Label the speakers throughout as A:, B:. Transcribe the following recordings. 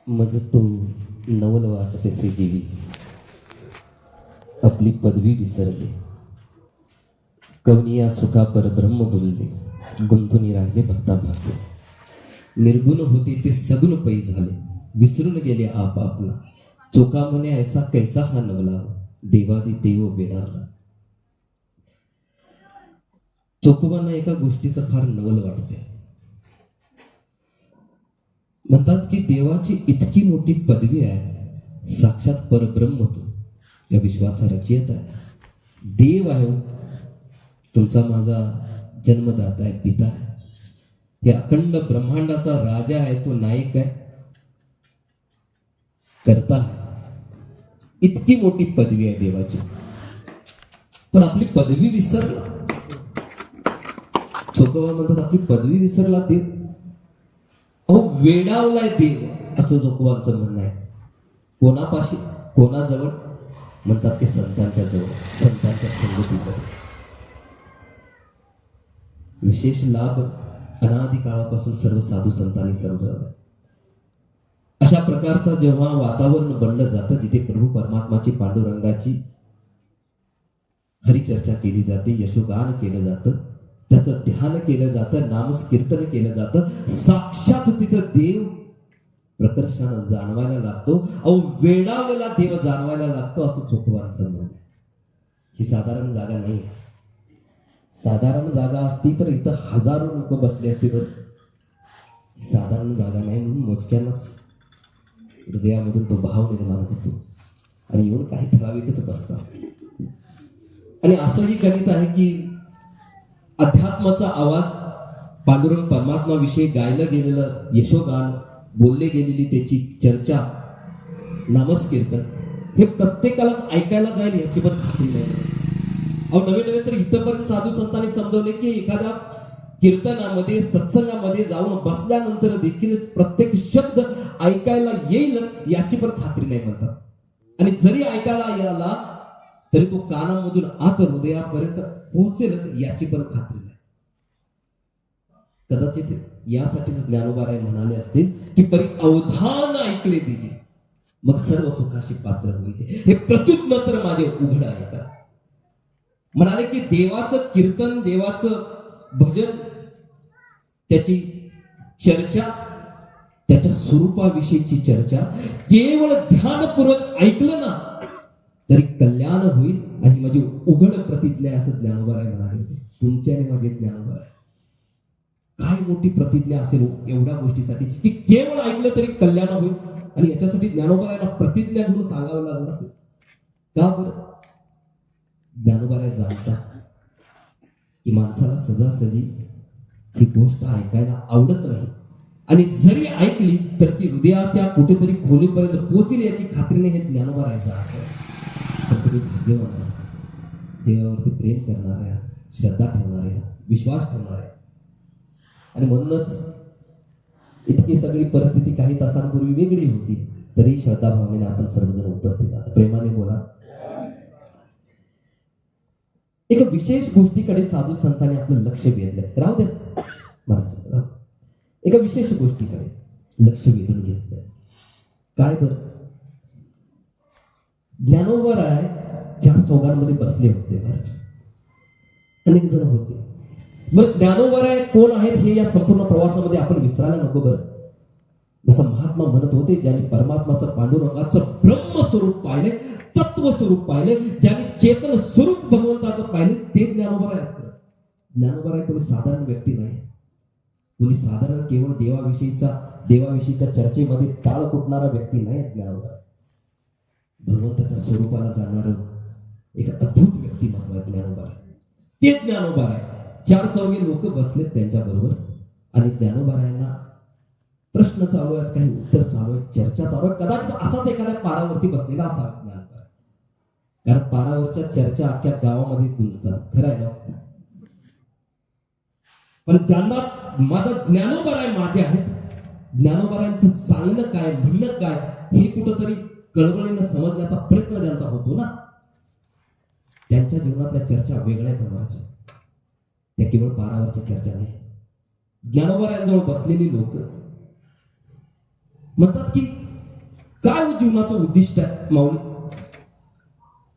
A: मज तो नवल वाटतेसे जीवी आपली पदवी विसरले, कवनिया सुखा परब्रह्म बोलले, गुंतून राहिले भक्ता भागले. निर्गुण होते ते सगुण पै झाले, विसरून गेले आप आपला. चोका म्हणे ऐसा कैसा हा नवला, देवादी देव वेडावला. चोखोबांना एका गोष्टीचं फार नवल वाटते. म्हणतात की देवाची इतकी मोठी पदवी आहे, साक्षात परब्रह्म तो या विश्वाचा रचयिता आहे, देव आहे. तुमचा माझा जन्मदाता आहे, पिता आहे, या अखंड ब्रह्मांडाचा राजा आहे, तो नायक आहे, करता आहे. इतकी मोठी पदवी आहे देवाची, पण आपली पदवी विसरला. चोखोबा म्हणतात आपली पदवी विसरला देव. अहो वेडावलाय देव, असं चोखोबांचं म्हणणं आहे. कोणापाशी, कोणाजवळ? म्हणतात की संतांच्या जवळ, संतांच्या संगतीकडे. विशेष लाभ अनादी काळापासून सर्व साधू संतांनी समजावलं. अशा प्रकारचा जेव्हा वातावरण बनलं जातं, जिथे प्रभू परमात्माची, पांडुरंगाची हरिचर्चा केली जाते, यशोगान केलं जातं, त्याचं ध्यान केलं जातं, नामकीर्तन केलं जातं, साक्षात तिथं देव प्रकर्षानं जाणवायला लागतो. अहो वेडावलेला देव जाणवायला लागतो, असं चोखोबांचं म्हणणं आहे. ही साधारण जागा नाही. साधारण जागा असती तर इथं हजारो लोक बसले असते, तर ही साधारण जागा नाही. म्हणून मोजक्यांनाच हृदयामधून तो भाव निर्माण होतो आणि येऊन काही ठराविकच बसतात. आणि असंही गणित आहे की अध्यात्माचा आवाज, पांडुरंग परमात्मा विषयी गायलं गेलेलं यशोगान, बोलले गेलेली त्याची चर्चा, नामस्कीर्तन, हे प्रत्येकालाच ऐकायला जाईल याची पण खात्री नाही. अहो नवे नवे तर इथपर्यंत साधू संतांनी समजवले की एखाद्या कीर्तनामध्ये, सत्संगामध्ये जाऊन बसल्यानंतर देखील प्रत्येक शब्द ऐकायला येईलच याची पण खात्री नाही म्हणतात. आणि जरी ऐकायला आला तरी तो कानामधून आत हृदयापर्यंत पोहोचेलच याची पण खात्री नाही. कदाचित यासाठीच ज्ञानोबाराय म्हणाले असतील की परी अवधान ऐकले दिली, मग सर्व सुखाशी पात्र होईल. हे प्रत्युत तर माझे उघड ऐका. म्हणाले की देवाचं कीर्तन, देवाचं भजन, त्याची चर्चा, त्याच्या स्वरूपाविषयीची चर्चा केवळ ध्यानपूर्वक ऐकलं ना तरी कल्याण होईल. आणि माझी उघड प्रतिज्ञा आहे, असं ज्ञानोबाराय म्हणाले होते. तुमच्या आणि माझे ज्ञानोबाराय, काय मोठी प्रतिज्ञा असेल एवढ्या गोष्टीसाठी की केवळ ऐकलं तरी कल्याण होईल. आणि याच्यासाठी ज्ञानोबारायला प्रतिज्ञा घेऊन सांगावं लागलं असेल. का बरं? ज्ञानोबाराय जाणतात की माणसाला सहजासहजी ही गोष्ट ऐकायला आवडत नाही, आणि जरी ऐकली तर ती हृदयाच्या कुठेतरी खोलीपर्यंत पोहोचेल याची खात्री नाही. हे ज्ञानोबाराय जाणतात. तर तुम्ही भाग्यवान आहात, देवावरती प्रेम करणाऱ्या, श्रद्धा ठेवणाऱ्या, विश्वास ठेवणाऱ्या. आणि म्हणूनच इतकी सगळी परिस्थिती काही तासांपूर्वी वेगळी होती, तरी श्रद्धाभावनेने आपण सर्वजण उपस्थित आहात. प्रेमाने बोला. एका विशेष गोष्टीकडे साधू संतांनी आपलं लक्ष वेधलंय. राहू द्याच महाराज, एका विशेष गोष्टीकडे लक्ष वेधून घेतलंय. काय बरं? ज्ञानोबाराय चार चौघांमध्ये बसले होते महाराज. अनेक जण होते. मग ज्ञानोबाराय कोण आहेत हे या संपूर्ण प्रवासामध्ये आपण विसरायला नको बरं. जसं महात्मा म्हणत होते, ज्यांनी परमात्माचं, पांडुरंगाचं ब्रह्मस्वरूप पाहिले, तत्व स्वरूप पाहिले, ज्यांनी चेतन स्वरूप भगवंताचं पाहिले, ते ज्ञानोबाराय आहेत. ज्ञानोबाराय कोणी साधारण व्यक्ती नाही. कोणी साधारण केवळ देवाविषयीच्या चर्चेमध्ये टाळ कुटणारा व्यक्ती नाही ज्ञानोबाराय. भगवंताच्या स्वरूपाला जाणारं एक अद्भुत व्यक्तिमत्व आहे ज्ञानोबाराय. ते ज्ञानोबाराय. चार चौघे लोक बसलेत त्यांच्या बरोबर, आणि ज्ञानोबारायांना प्रश्न चालू आहेत, काही उत्तर चालू आहेत, चर्चा चालू आहे. कदाचित असाच एखाद्या पारावरती बसलेला असावा ज्ञानोबाराय, कारण पारावरच्या चर्चा अख्ख्या गावामध्ये गुंजतात. खरं आहे ना? पण ज्यांना माझा ज्ञानोबाराय माझे आहेत, ज्ञानोबारायांचं सांगणं काय, म्हणणं काय, हे कुठंतरी कळवळीनं समजण्याचा प्रयत्न त्यांचा होतो ना. त्यांच्या जीवनातल्या चर्चा वेगळ्या आहेत महाराज. त्या केवळ पारावरच्या चर्चा नाही. ज्ञानोबारायांजवळ बसलेली लोक म्हणतात की काय जीवनाचं उद्दिष्ट आहे माऊली?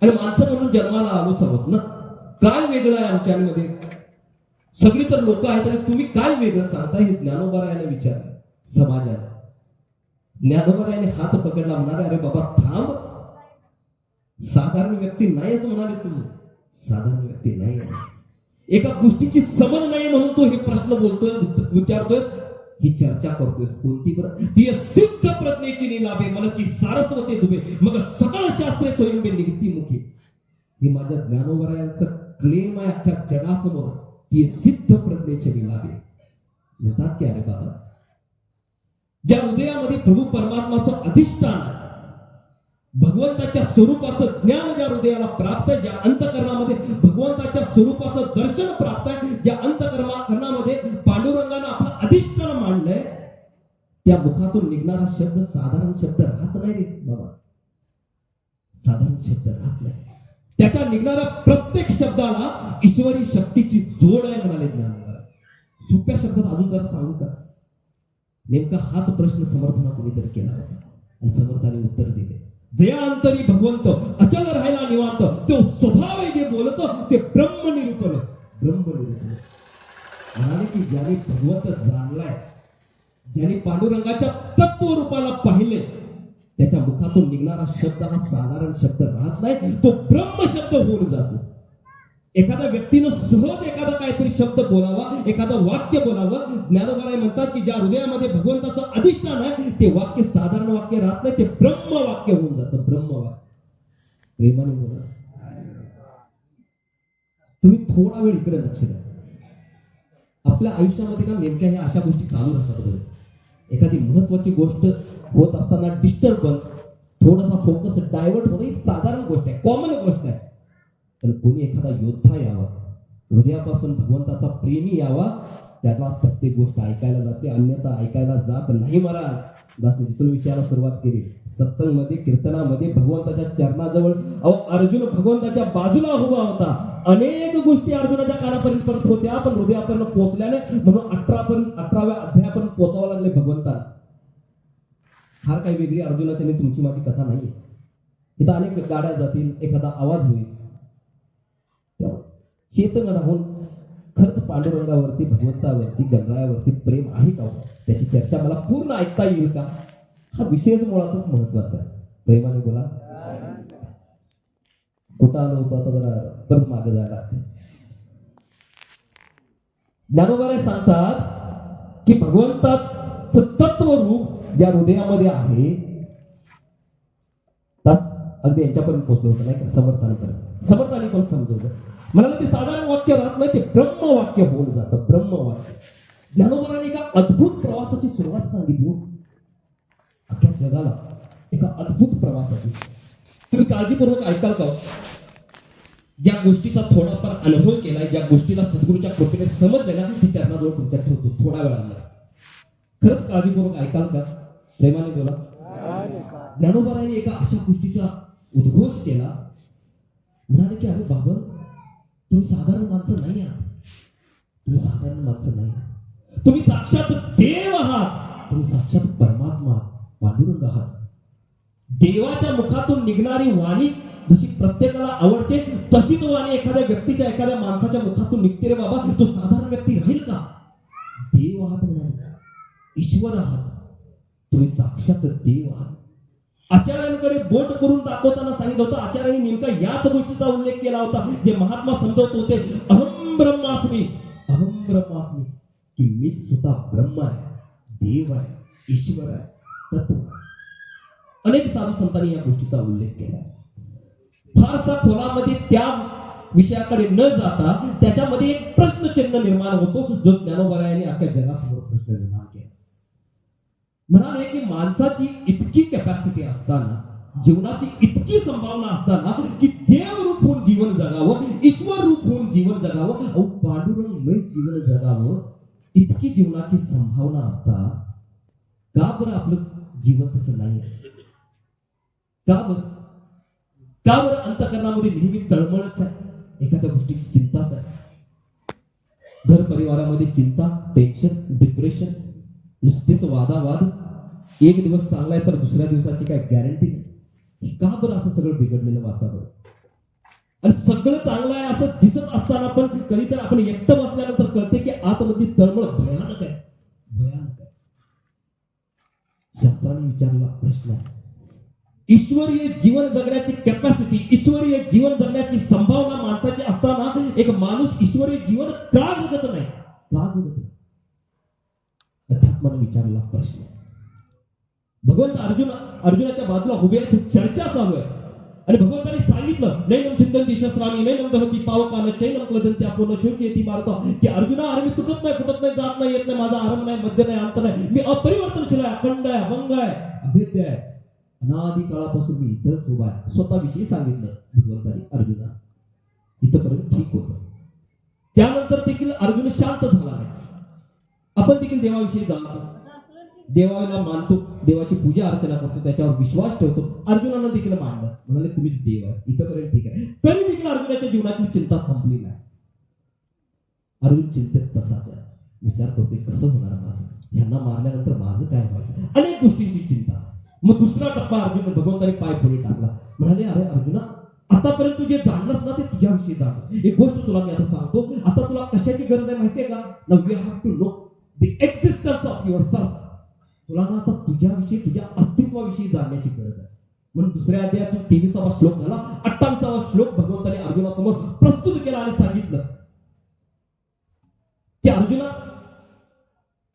A: आणि माणसं म्हणून जन्माला आलोच आहोत ना, काय वेगळं आहे आमच्यामध्ये? सगळी तर लोक आहेत आणि तुम्ही काय वेगळं सांगताय? हे ज्ञानोबारायाने विचारलं समाजाला. ज्ञानोबारायाने हात पकडला, म्हणाले अरे बाबा थांब, साधारण व्यक्ती नाही असं म्हणाले तुम्ही. साधारण व्यक्ती नाही, एका गोष्टीची समज नाही म्हणून तो हे प्रश्न बोलतोय, विचारतोय, ही चर्चा करतोय. कोणती बरं? ती सिद्ध प्रज्ञेची निलाभे मनची सारस्वते दुबे मग सकळ शास्त्रे स्वयंबे निघती मुखी. हे माझ्या ज्ञानोबरायांचं क्लेम आहे अख्ख्या जगासमोर. ती सिद्ध प्रज्ञेचे निलाभे म्हणतात की अरे बाबा, ज्या हृदयामध्ये प्रभू परमात्माचं अधिष्ठान, भगवंताच्या स्वरूपाचं ज्ञान ज्या हृदयाला प्राप्त आहे, ज्या अंतकरणामध्ये भगवंताच्या स्वरूपाचं दर्शन प्राप्त आहे, ज्या अंतकरणामध्ये पांडुरंगानं आपलं अधिष्ठान मांडलंय, त्या मुखातून निघणारा शब्द साधारण शब्द राहत नाही रे बाबा. साधारण शब्द राहत नाही. त्याच्या निघणाऱ्या प्रत्येक शब्दाला ईश्वरी शक्तीची जोड आहे म्हणाले ज्ञानोबा. सोप्या शब्दात अजून जरा सांगू का? नेमका हाच प्रश्न समर्थानं कोणीतरी केला होता आणि समर्थाने उत्तर दिले. जया अंतरी भगवंत अचल राहिला निवांत, तो स्वभाव आहे जे बोलत ते ब्रह्मनिरूपण. ब्रह्मनिरूपण म्हणाले की ज्याने भगवंत जाणलाय, ज्याने पांडुरंगाच्या तत्वरूपाला पाहिले, त्याच्या मुखातून निघणारा शब्द हा साधारण शब्द राहत नाही, तो ब्रह्म शब्द होऊन जातो. एखाद्या व्यक्तीनं सहज एखादा काहीतरी शब्द बोलावा, एखादं वाक्य बोलावं. ज्ञानोबाराय म्हणतात की ज्या हृदयामध्ये भगवंताचं अधिष्ठान आहे, ते वाक्य साधारण वाक्य राहत नाही, ते ब्रह्म वाक्य होऊन जातं. ब्रह्म वाक्य. प्रेमाने बोला. तुम्ही थोडा वेळ इकडे लक्ष द्या. आपल्या आयुष्यामध्ये ना नेमक्या ह्या अशा गोष्टी चालू राहतात बरं. एखादी महत्वाची गोष्ट होत असताना डिस्टर्बन्स, थोडासा फोकस डायव्हर्ट होणं ही साधारण गोष्ट आहे, कॉमन गोष्ट आहे. पण कोणी एखादा योद्धा यावा, हृदयापासून भगवंताचा प्रेमी यावा, त्याला प्रत्येक गोष्ट ऐकायला जाते, अन्यथा ऐकायला जात नाही. महाराज दासने तिथून विचारायला सुरुवात केली. सत्संगमध्ये, कीर्तनामध्ये भगवंताच्या चरणाजवळ, अहो अर्जुन भगवंताच्या बाजूला उभा होता. अनेक गोष्टी अर्जुनाच्या कानापर्यंत परत होत्या, पण हृदयापर्यंत पोहोचल्याने म्हणून 18व्या अध्यायापर्यंत पोहोचावं लागले भगवंताला. फार काही वेगळी अर्जुनाची आणि तुमची माझी कथा नाहीये. इथं अनेक गाड्या जातील, एखादा आवाज होईल, चेतन राहून खरंच पांडुरंगावरती, भगवंतावरती, गणरायावरती प्रेम आहे का, त्याची चर्चा मला पूर्ण ऐकता येईल का, हा विषयच मुळातच महत्वाचा आहे. प्रेमाने बोला. कुठं आलो होतो आता, जरा परत मागे जायला. ज्ञानोबाराय सांगतात की भगवंताचं तत्वरूप ज्या हृदयामध्ये आहे, अगदी यांच्यापर्यंत पोहोचलं होतं नाही का, समर्थाने पण समजवलं. म्हणाला ते साधारण वाक्य राहत नाही, ते ब्रह्म वाक्य होऊन जातं. ब्रह्म वाक्य. ज्ञानोबाराने एका अद्भुत प्रवासाची सुरुवात सांगितली अख्ख्या जगाला, एका अद्भुत प्रवासाची. तुम्ही काळजीपूर्वक ऐकाल का? ज्या गोष्टीचा थोडाफार अनुभव केलाय, ज्या गोष्टीला सद्गुरूच्या कृपेने समजले ना, ती चरणाजवळ तुमच्या ठेवतो थोडा वेळाला. खरंच काळजीपूर्वक ऐकाल का? प्रेमाने बोला. ज्ञानोबाराने एका अशा गोष्टीचा उद्घोष केला. म्हणाले की अरे बाबा, तुम्ही साधारण माणसं नाही आहात, तुम्ही साधारण माणसं नाही आहात, तुम्ही साक्षात देव आहात, तुम्ही साक्षात परमात्मा आहात, पांडुरंग आहात. देवाच्या मुखातून निघणारी वाणी जशी प्रत्येकाला आवडते, तशीच वाणी एखाद्या व्यक्तीच्या, एखाद्या माणसाच्या मुखातून निघते रे बाबा. तो साधारण व्यक्ती राहील का? देव आहात म्हणाले, ईश्वर आहात, तुम्ही साक्षात देव आहात. आचार्यांकडे बोट करून दाखवताना सांगितलं होतं. आचार्यांनी नेमका याच गोष्टीचा उल्लेख केला होता, जे महात्मा समजवत होते. अहम ब्रह्मास्मी, अहम ब्रह्मास्मी, की मीच स्वतः ब्रह्म आहे, देव आहे, ईश्वर आहे, तत्व आहे. अनेक साधू संतांनी या गोष्टीचा उल्लेख केला. फारसा खोलामध्ये त्या विषयाकडे न जाता त्याच्यामध्ये एक प्रश्नचिन्ह निर्माण होतो, जो ज्ञानोबारायांनी अख्ख्या जगासमोर प्रश्न निर्माण केला. म्हणाले की माणसाची इतकी कॅपॅसिटी असताना, जीवनाची इतकी संभावना असताना की देव रूप होऊन जीवन जगावं, ईश्वर रूप होऊन जीवन जगावं, अहो पांडुरंगमय जीवन जगावं, इतकी जीवनाची संभावना असता का बरं आपलं जीवन तसं नाही? का बरं अंतकरणामध्ये नेहमी तळमळच आहे, एखाद्या गोष्टीची चिंताच आहे. घर परिवारामध्ये चिंता, टेन्शन, डिप्रेशन, नुसतेच वादावाद, एक दिवस चांगला आहे तर दुसऱ्या दिवसाची काय गॅरंटी नाही. का बरं असं सगळं बिघडलेलं वातावरण? आणि सगळं चांगलं आहे असं दिसत असताना पण कधीतरी आपण एकटं बसल्यानंतर कळते की आतमध्ये तळमळ भयानक आहे, भयानक आहे. शास्त्राने विचारलेला प्रश्न आहे, ईश्वरीय जीवन जगण्याची कॅपॅसिटी, ईश्वरीय जीवन जगण्याची संभावना माणसाची असताना एक माणूस ईश्वरीय जीवन का जगत नाही? का जगत नाही? अध्यात्माने विचारलेला प्रश्न आहे. भगवंत अर्जुनाच्या बाजूला उभे आहेत, चर्चा चालू आहे आणि भगवंतांनी सांगितलं, नैनम चिंतन्ति शस्त्राणि नैनम दहन्ति पावकान चैनम क्लदन्ति आपोन शोचयति मारुता, की अर्जुना, अरे मी तुटत नाही, फुटत नाही, जात नाही, येत नाही, माझा आरंभ नाही, मध्य नाही, अंत नाही, मी अपरिवर्तनशील आहे, अखंड आहे, अभंग आहे, अभेद्य आहे, अनादी काळापासून मी इथंच उभा आहे. स्वतःविषयी सांगितलं भगवंतांनी अर्जुना. इथपर्यंत ठीक होतं. त्यानंतर देखील अर्जुन शांत झाला नाही. आपण देखील देवाविषयी जाणतो, देवाला मानतो, देवाची पूजा अर्चना करतो, त्याच्यावर विश्वास ठेवतो. अर्जुनानं देखील मानलं, म्हणाले तुम्हीच देव आहे. इथपर्यंत ठीक आहे. तरी देखील अर्जुनाच्या जीवनाची चिंता संपली नाही. अर्जुन चिंतेत तसाच आहे. विचार करतोय कसं होणार माझं, यांना मारल्यानंतर माझं काय व्हायचं, अनेक गोष्टींची चिंता. मग दुसरा टप्पा अर्जुन भगवंताने पाय पुढे टाकला. म्हणाले, अरे अर्जुना, आतापर्यंत तू जे जाणलंस ना ते तुझ्याविषयी जाणलं. एक गोष्ट तुला मी आता सांगतो. आता तुला कशाची गरज आहे माहितीये का? Now you have to know the existence of yourself. तुला ना आता तुझ्याविषयी, तुझ्या अस्तित्वाविषयी जाणण्याची गरज आहे. म्हणून दुसऱ्या अध्यायातून 23वा श्लोक झाला. 28वा श्लोक भगवंताने अर्जुनासमोर प्रस्तुत केला आणि सांगितलं की अर्जुना,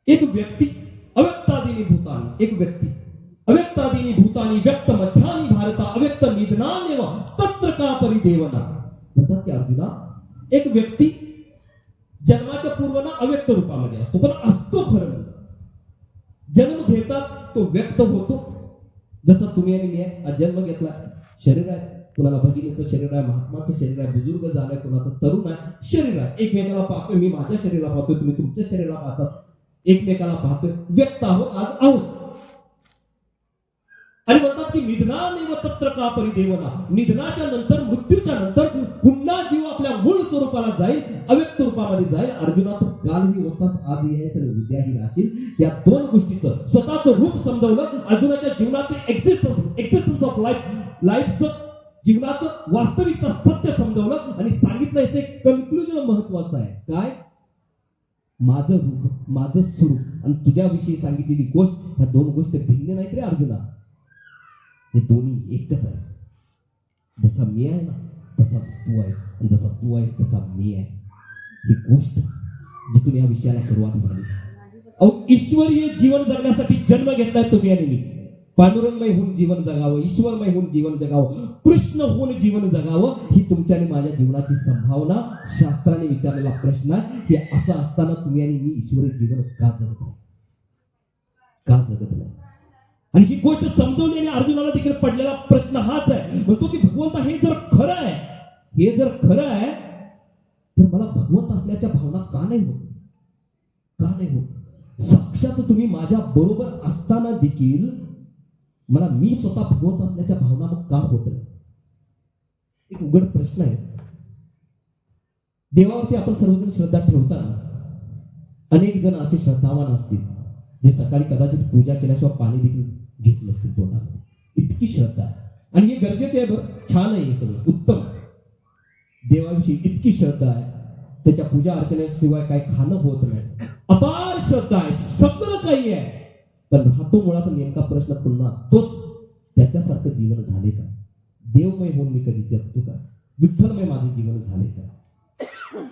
A: एक व्यक्ती अव्यक्तादीनी भूतानी, एक व्यक्ती अव्यक्तादीनी भूतानी व्यक्त मध्यानी भारता अव्यक्त निधनान्यव तत्र का परिदेवना. म्हणतात की अर्जुना, एक व्यक्ती जन्माच्या पूर्वना अव्यक्त रूपामध्ये असतो, पण असतो खरं. जन्म घेताच तो व्यक्त होतो. जसं तुम्ही आणि मी आहे. आज जन्म घेतला, शरीर आहे, कुणाला भगिनीचं शरीर आहे, महात्माचं शरीर आहे, बुजुर्ग झालंय, कुणाचं तरुण आहे, शरीर आहे. एकमेकाला पाहतोय, मी माझ्या शरीराला पाहतोय, तुम्ही तुमच्या शरीराला पाहतात, एकमेकाला पाहतोय, व्यक्त आहोत, आज आहोत. आणि म्हणतात की निधनानेव तत्र का परिदेवना. निधनाच्या नंतर, मृत्यूच्या नंतर पुन्हा जीव आपल्या मूळ स्वरूपाला जाईल, अव्यक्त रूपामध्ये जाईल. अर्जुना, तू कालही होतास, आजही आहेस आणि उद्याही राहशील. या दोन गोष्टीचं स्वतःचं रूप समजवलं. अर्जुनाच्या जीवनाचे एक्झिस्टन्स ऑफ लाईफचं, जीवनाचं वास्तविकता, सत्य समजवलं आणि सांगितलं. याचं एक कन्क्लुजन महत्वाचं आहे. काय? माझं रूप, माझं स्वरूप आणि तुझ्याविषयी सांगितलेली गोष्ट, ह्या दोन गोष्टी भिन्न नाहीत रे अर्जुना. हे दोन्ही एकच आहे. जसा मी आहे ना तसाच तू आहेस, आणि जसा तू आहेस तसा मी आहे. ही गोष्ट जिथून या विषयाला सुरुवात झाली. ईश्वरीय जीवन जगण्यासाठी जन्म घेतलाय तुम्ही आणि मी. पांडुरंगमय होऊन जीवन जगावं, ईश्वरमय होऊन जीवन जगावं, कृष्ण होऊन जीवन जगावं, ही तुमच्या आणि माझ्या जीवनाची संभावना. शास्त्राने विचारलेला प्रश्न आहे की असं असताना तुम्ही आणि मी ईश्वरीय जीवन का जगत नाही, का जगत नाही? आणि ही गोष्ट समजवलेली अर्जुनाला देखील पडलेला प्रश्न हाच आहे. म्हणतो की भगवंत, हे जर खरं आहे, हे जर खरं आहे तर मला भगवंत असल्याच्या भावना का नाही होत, का नाही होत? साक्षात तुम्ही माझ्या बरोबर असताना देखील मला मी स्वतः भगवंत असल्याच्या भावना मग का होत नाही? एक उघड प्रश्न आहे. देवावरती आपण सर्वजण श्रद्धा ठेवताना अनेक जण असे श्रद्धावान असतील जे सकाळी कदाचित पूजा केल्याशिवाय पाणी देखील घेत नसतील तोंडामध्ये. इतकी श्रद्धा आहे आणि हे गरजेचे आहे. बरं, छान आहे, हे सगळं उत्तम. देवाविषयी इतकी श्रद्धा आहे, त्याच्या पूजा अर्चनेशिवाय काय खाणं होत नाही, अपार श्रद्धा आहे, सगळं काही आहे. पण राहतो मुळात नेमका प्रश्न पुन्हा तोच, त्याच्यासारखं जीवन झाले का? देवमय होऊन मी कधी जगतो का? विठ्ठलमय माझे जीवन झाले का?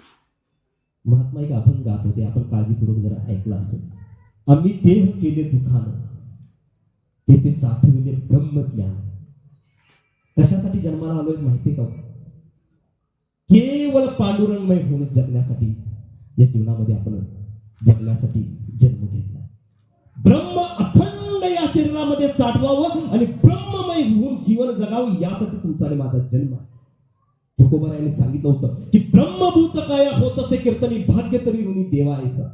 A: महात्मा एक अभंग गात होते, आपण काळजीपूर्वक जरा ऐकला असेल. आम्ही देह केले दुखानं, तेथे साठविले ब्रह्मज्ञान. कशासाठी जन्माला आलोय माहितीये का? केवळ पांडुरंगमय होऊन जगण्यासाठी, या जीवनामध्ये आपण जगण्यासाठी जन्म घेतला. ब्रह्म अखंड या शरीरामध्ये साठवावं आणि ब्रह्ममय होऊन जीवन जगावं, यासाठी तुमचा आणि माझा जन्म आहे. तुकोबारायांनी सांगितलं होतं की ब्रह्मभूत काया होत असे कीर्तनी, भाग्य तरी ऋणी देवायचा.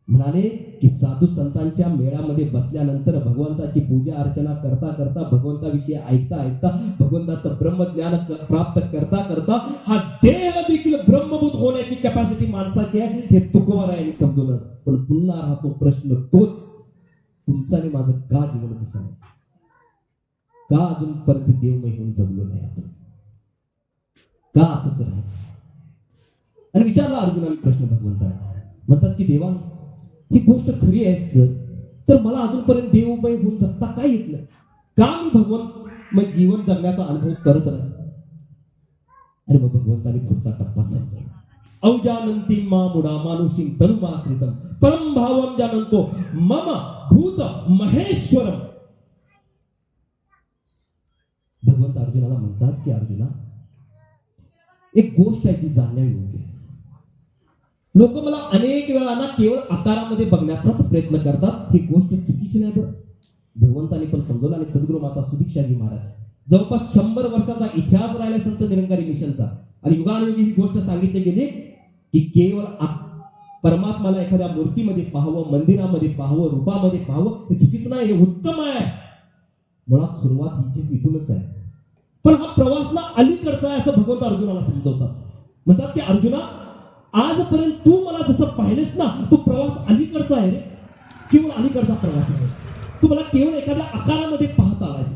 A: म्हणाले की साधू संतांच्या मेळामध्ये बसल्यानंतर भगवंताची पूजा अर्चना करता करता, भगवंताविषयी ऐकता ऐकता, भगवंताचं ब्रह्मज्ञान प्राप्त करता करता हा देह देखील ब्रह्मभूत होण्याची कॅपॅसिटी माणसाची आहे, हे तुकोबारायांनी समजवलं. पण पुन्हा राहतो प्रश्न तोच तुमचं आणि माझं का जीवन तसं आहे? का अजूनपर्यंत देवमय होऊन जगलो नाही आपण? का असंच राहील? आणि विचारला अर्जुनाने प्रश्न भगवंताला. म्हणतात की देवा, ही गोष्ट खरी आहे तर मला अजूनपर्यंत देवमय होऊन जगता काय येत नाही? का मी भगवंतमय जीवन जगण्याचा अनुभव करत नाही? आणि मग भगवंताने पुढचा टप्पा समजला. औजानंती मुडा मानुषीम तनुमाश्रितम परम भावम जानंतो मम भूत महेश्वरम. भगवंत अर्जुनाला म्हणतात की अर्जुना, एक गोष्ट आहे जी जाणण्यायोग्य आहे. लोक मला अनेक वेळा ना केवळ आकारामध्ये बघण्याचाच प्रयत्न करतात. ही गोष्ट चुकीची नाही बरं. भगवंतांनी पण समजवलं. आणि सद्गुरू माता सुदीक्षाजी महाराज जवळपास 100 वर्षाचा इतिहास राहिला संत निरंकारी मिशनचा. आणि युगानुयुगी ही गोष्ट सांगितली गेली की केवळ परमात्माला एखाद्या मूर्तीमध्ये पाहावं, मंदिरामध्ये पाहावं, रूपामध्ये पाहावं हे चुकीचं नाही, हे उत्तम आहे. मुळात सुरुवात हिचीच इथूनच आहे. पण हा प्रवास ना अलीकडचा आहे असं भगवंत अर्जुनाला समजवतात. म्हणतात की अर्जुना, आजपर्यंत तू मला जसं पाहिलेस ना, तो प्रवास अलीकडचा आहे रे. केवळ अलीकडचा प्रवास आहे. तू मला केवळ एखाद्या आकारामध्ये पाहत आलायस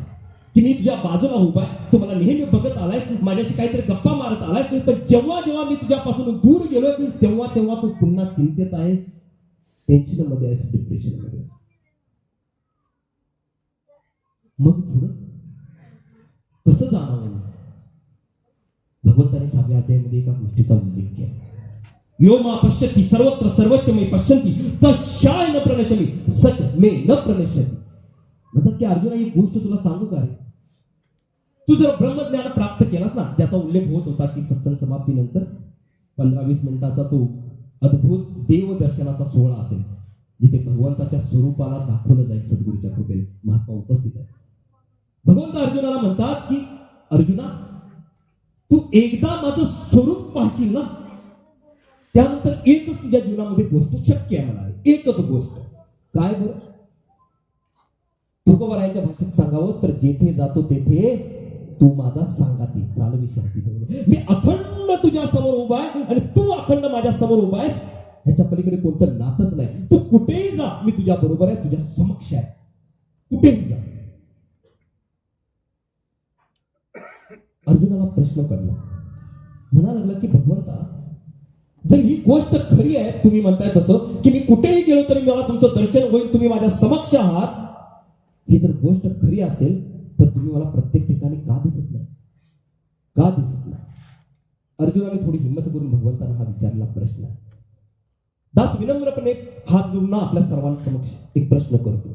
A: की मी तुझ्या बाजूला उभा आहे, तू मला नेहमी बघत आलायस, माझ्याशी काहीतरी गप्पा मारत आलायस. पण जेव्हा जेव्हा मी तुझ्यापासून दूर गेलो तेव्हा तेव्हा तू पुन्हा चिंतेत आहेस, टेन्शन मध्ये आहेस, डिप्रेशन मध्ये. मग पुढं कसं जाणवं? भगवंताने 6व्या अध्यायामध्ये एका गोष्टीचा उल्लेख केला. यो मा पश्यति सर्वत्र सर्वच्च मे पश्यन्ति तच्छाय न प्रणश्यमि सच मे न प्रणश्यति. म्हणतात की अर्जुना, एक गोष्ट तुला सांगू का रे? तू जर ब्रह्मज्ञान प्राप्त केलास ना, त्याचा उल्लेख होत होता की सत्संग समाप्तीनंतर 15-20 मिनिटाचा तो अद्भुत देवदर्शनाचा सोहळा असेल, जिथे भगवंताच्या स्वरूपाला दाखवलं जाईल सद्गुरूच्या कृपेने. महात्मा उपस्थित आहे. भगवंत अर्जुनाला म्हणतात की अर्जुना, तू एकदा माझं स्वरूप पाहशील ना, त्यानंतर एकच तुझ्या जीवनामध्ये गोष्ट शक्य आहे. म्हणाले एकच गोष्ट. काय बरं? तुकोबारायांच्या भाषेत सांगावं तर जेथे जातो तेथे तू माझा सांगाती चालवी शक्ती. मी अखंड तुझ्या समोर उभा आहे आणि तू अखंड माझ्या समोर उभा आहेस. ह्याच्या पलीकडे कोणतं नातच नाही. तू कुठेही जा, मी तुझ्या बरोबर आहे, तुझ्या समक्ष आहे. कुठेही जा. अर्जुनाला प्रश्न पडला. म्हणा लागला की भगवंता, जर ही गोष्ट खरी आहे, तुम्ही म्हणताय तसं की मी कुठेही गेलो तरी मला तुमचं दर्शन होईल, तुम्ही माझ्या समक्ष आहात, ही जर गोष्ट खरी असेल तर तुम्ही मला प्रत्येक ठिकाणी का दिसत नाही? का दिसत नाही? अर्जुनाने थोडी हिंमत करून भगवंतांना हा विचारला प्रश्न. दास विनम्रपणे हात जोडून आपल्या सर्वांसमक्ष एक प्रश्न करतो.